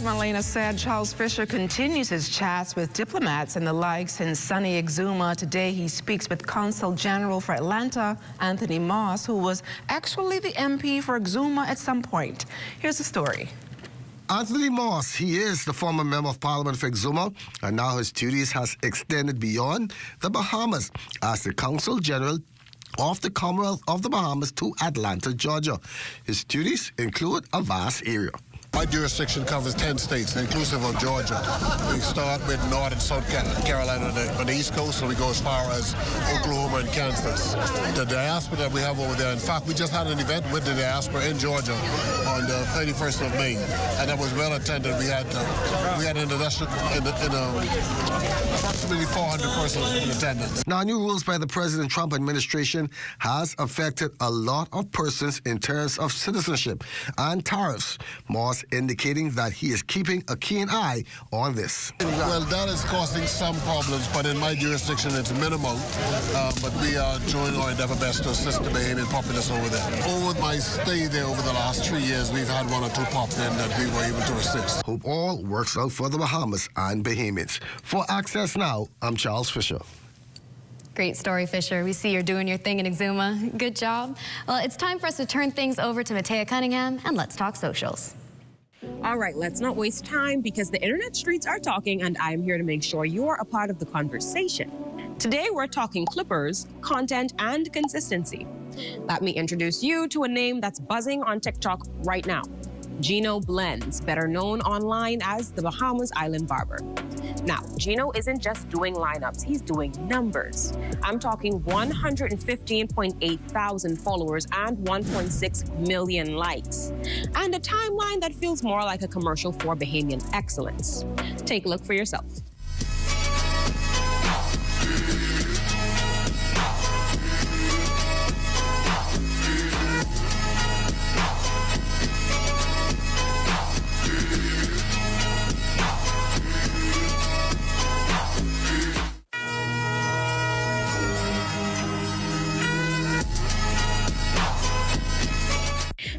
Marlena said Charles Fisher continues his chats with diplomats and the likes in sunny Exuma. Today he speaks with Consul General for Atlanta, Anthony Moss, who was actually the MP for Exuma at some point. Here's the story. Anthony Moss, he is the former Member of Parliament for Exuma, and now his duties has extended beyond the Bahamas as the Consul General of the Commonwealth of the Bahamas to Atlanta, Georgia. His duties include a vast area. My jurisdiction covers 10 states, inclusive of Georgia. We start with North and South Carolina on the East Coast, so we go as far as Oklahoma and Kansas. The diaspora that we have over there, in fact, we just had an event with the diaspora in Georgia on the 31st of May, and that was well attended. We had an approximately 400 persons in attendance. Now, new rules by the President Trump administration has affected a lot of persons in terms of citizenship and tariffs. Moss indicating that he is keeping a keen eye on this. Well, that is causing some problems, but in my jurisdiction it's minimal. But we are doing our endeavor best to assist the Bahamian populace over there. Over my stay there over the last 3 years, we've had 1 or 2 pop in that we were able to assist. Hope all works out for the Bahamas and Bahamians. For Access Now, I'm Charles Fisher. Great story, Fisher. We see you're doing your thing in Exuma. Good job. Well, it's time for us to turn things over to Matea Cunningham, and let's talk socials. All right, let's not waste time because the internet streets are talking, and I'm here to make sure you're a part of the conversation. Today, we're talking clippers, content, and consistency. Let me introduce you to a name that's buzzing on TikTok right now. Gino Blends, better known online as the Bahamas Island Barber. Now, Gino isn't just doing lineups, he's doing numbers. I'm talking 115.8 thousand followers and 1.6 million likes. And a timeline that feels more like a commercial for Bahamian excellence. Take a look for yourself.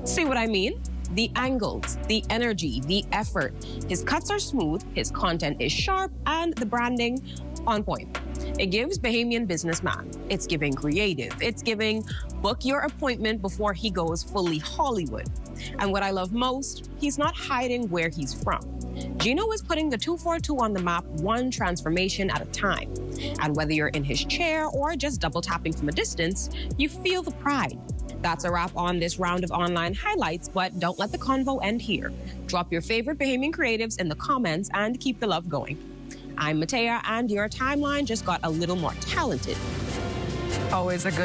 See what I mean? The angles, the energy, the effort. His cuts are smooth, his content is sharp, and the branding on point. It gives Bahamian businessman. It's giving creative. It's giving book your appointment before he goes fully Hollywood. And what I love most, he's not hiding where he's from. Gino is putting the 242 on the map, one transformation at a time. And whether you're in his chair or just double tapping from a distance, you feel the pride. That's a wrap on this round of online highlights, but don't let the convo end here. Drop your favorite Bahamian creatives in the comments and keep the love going. I'm Matea, and your timeline just got a little more talented. Always a good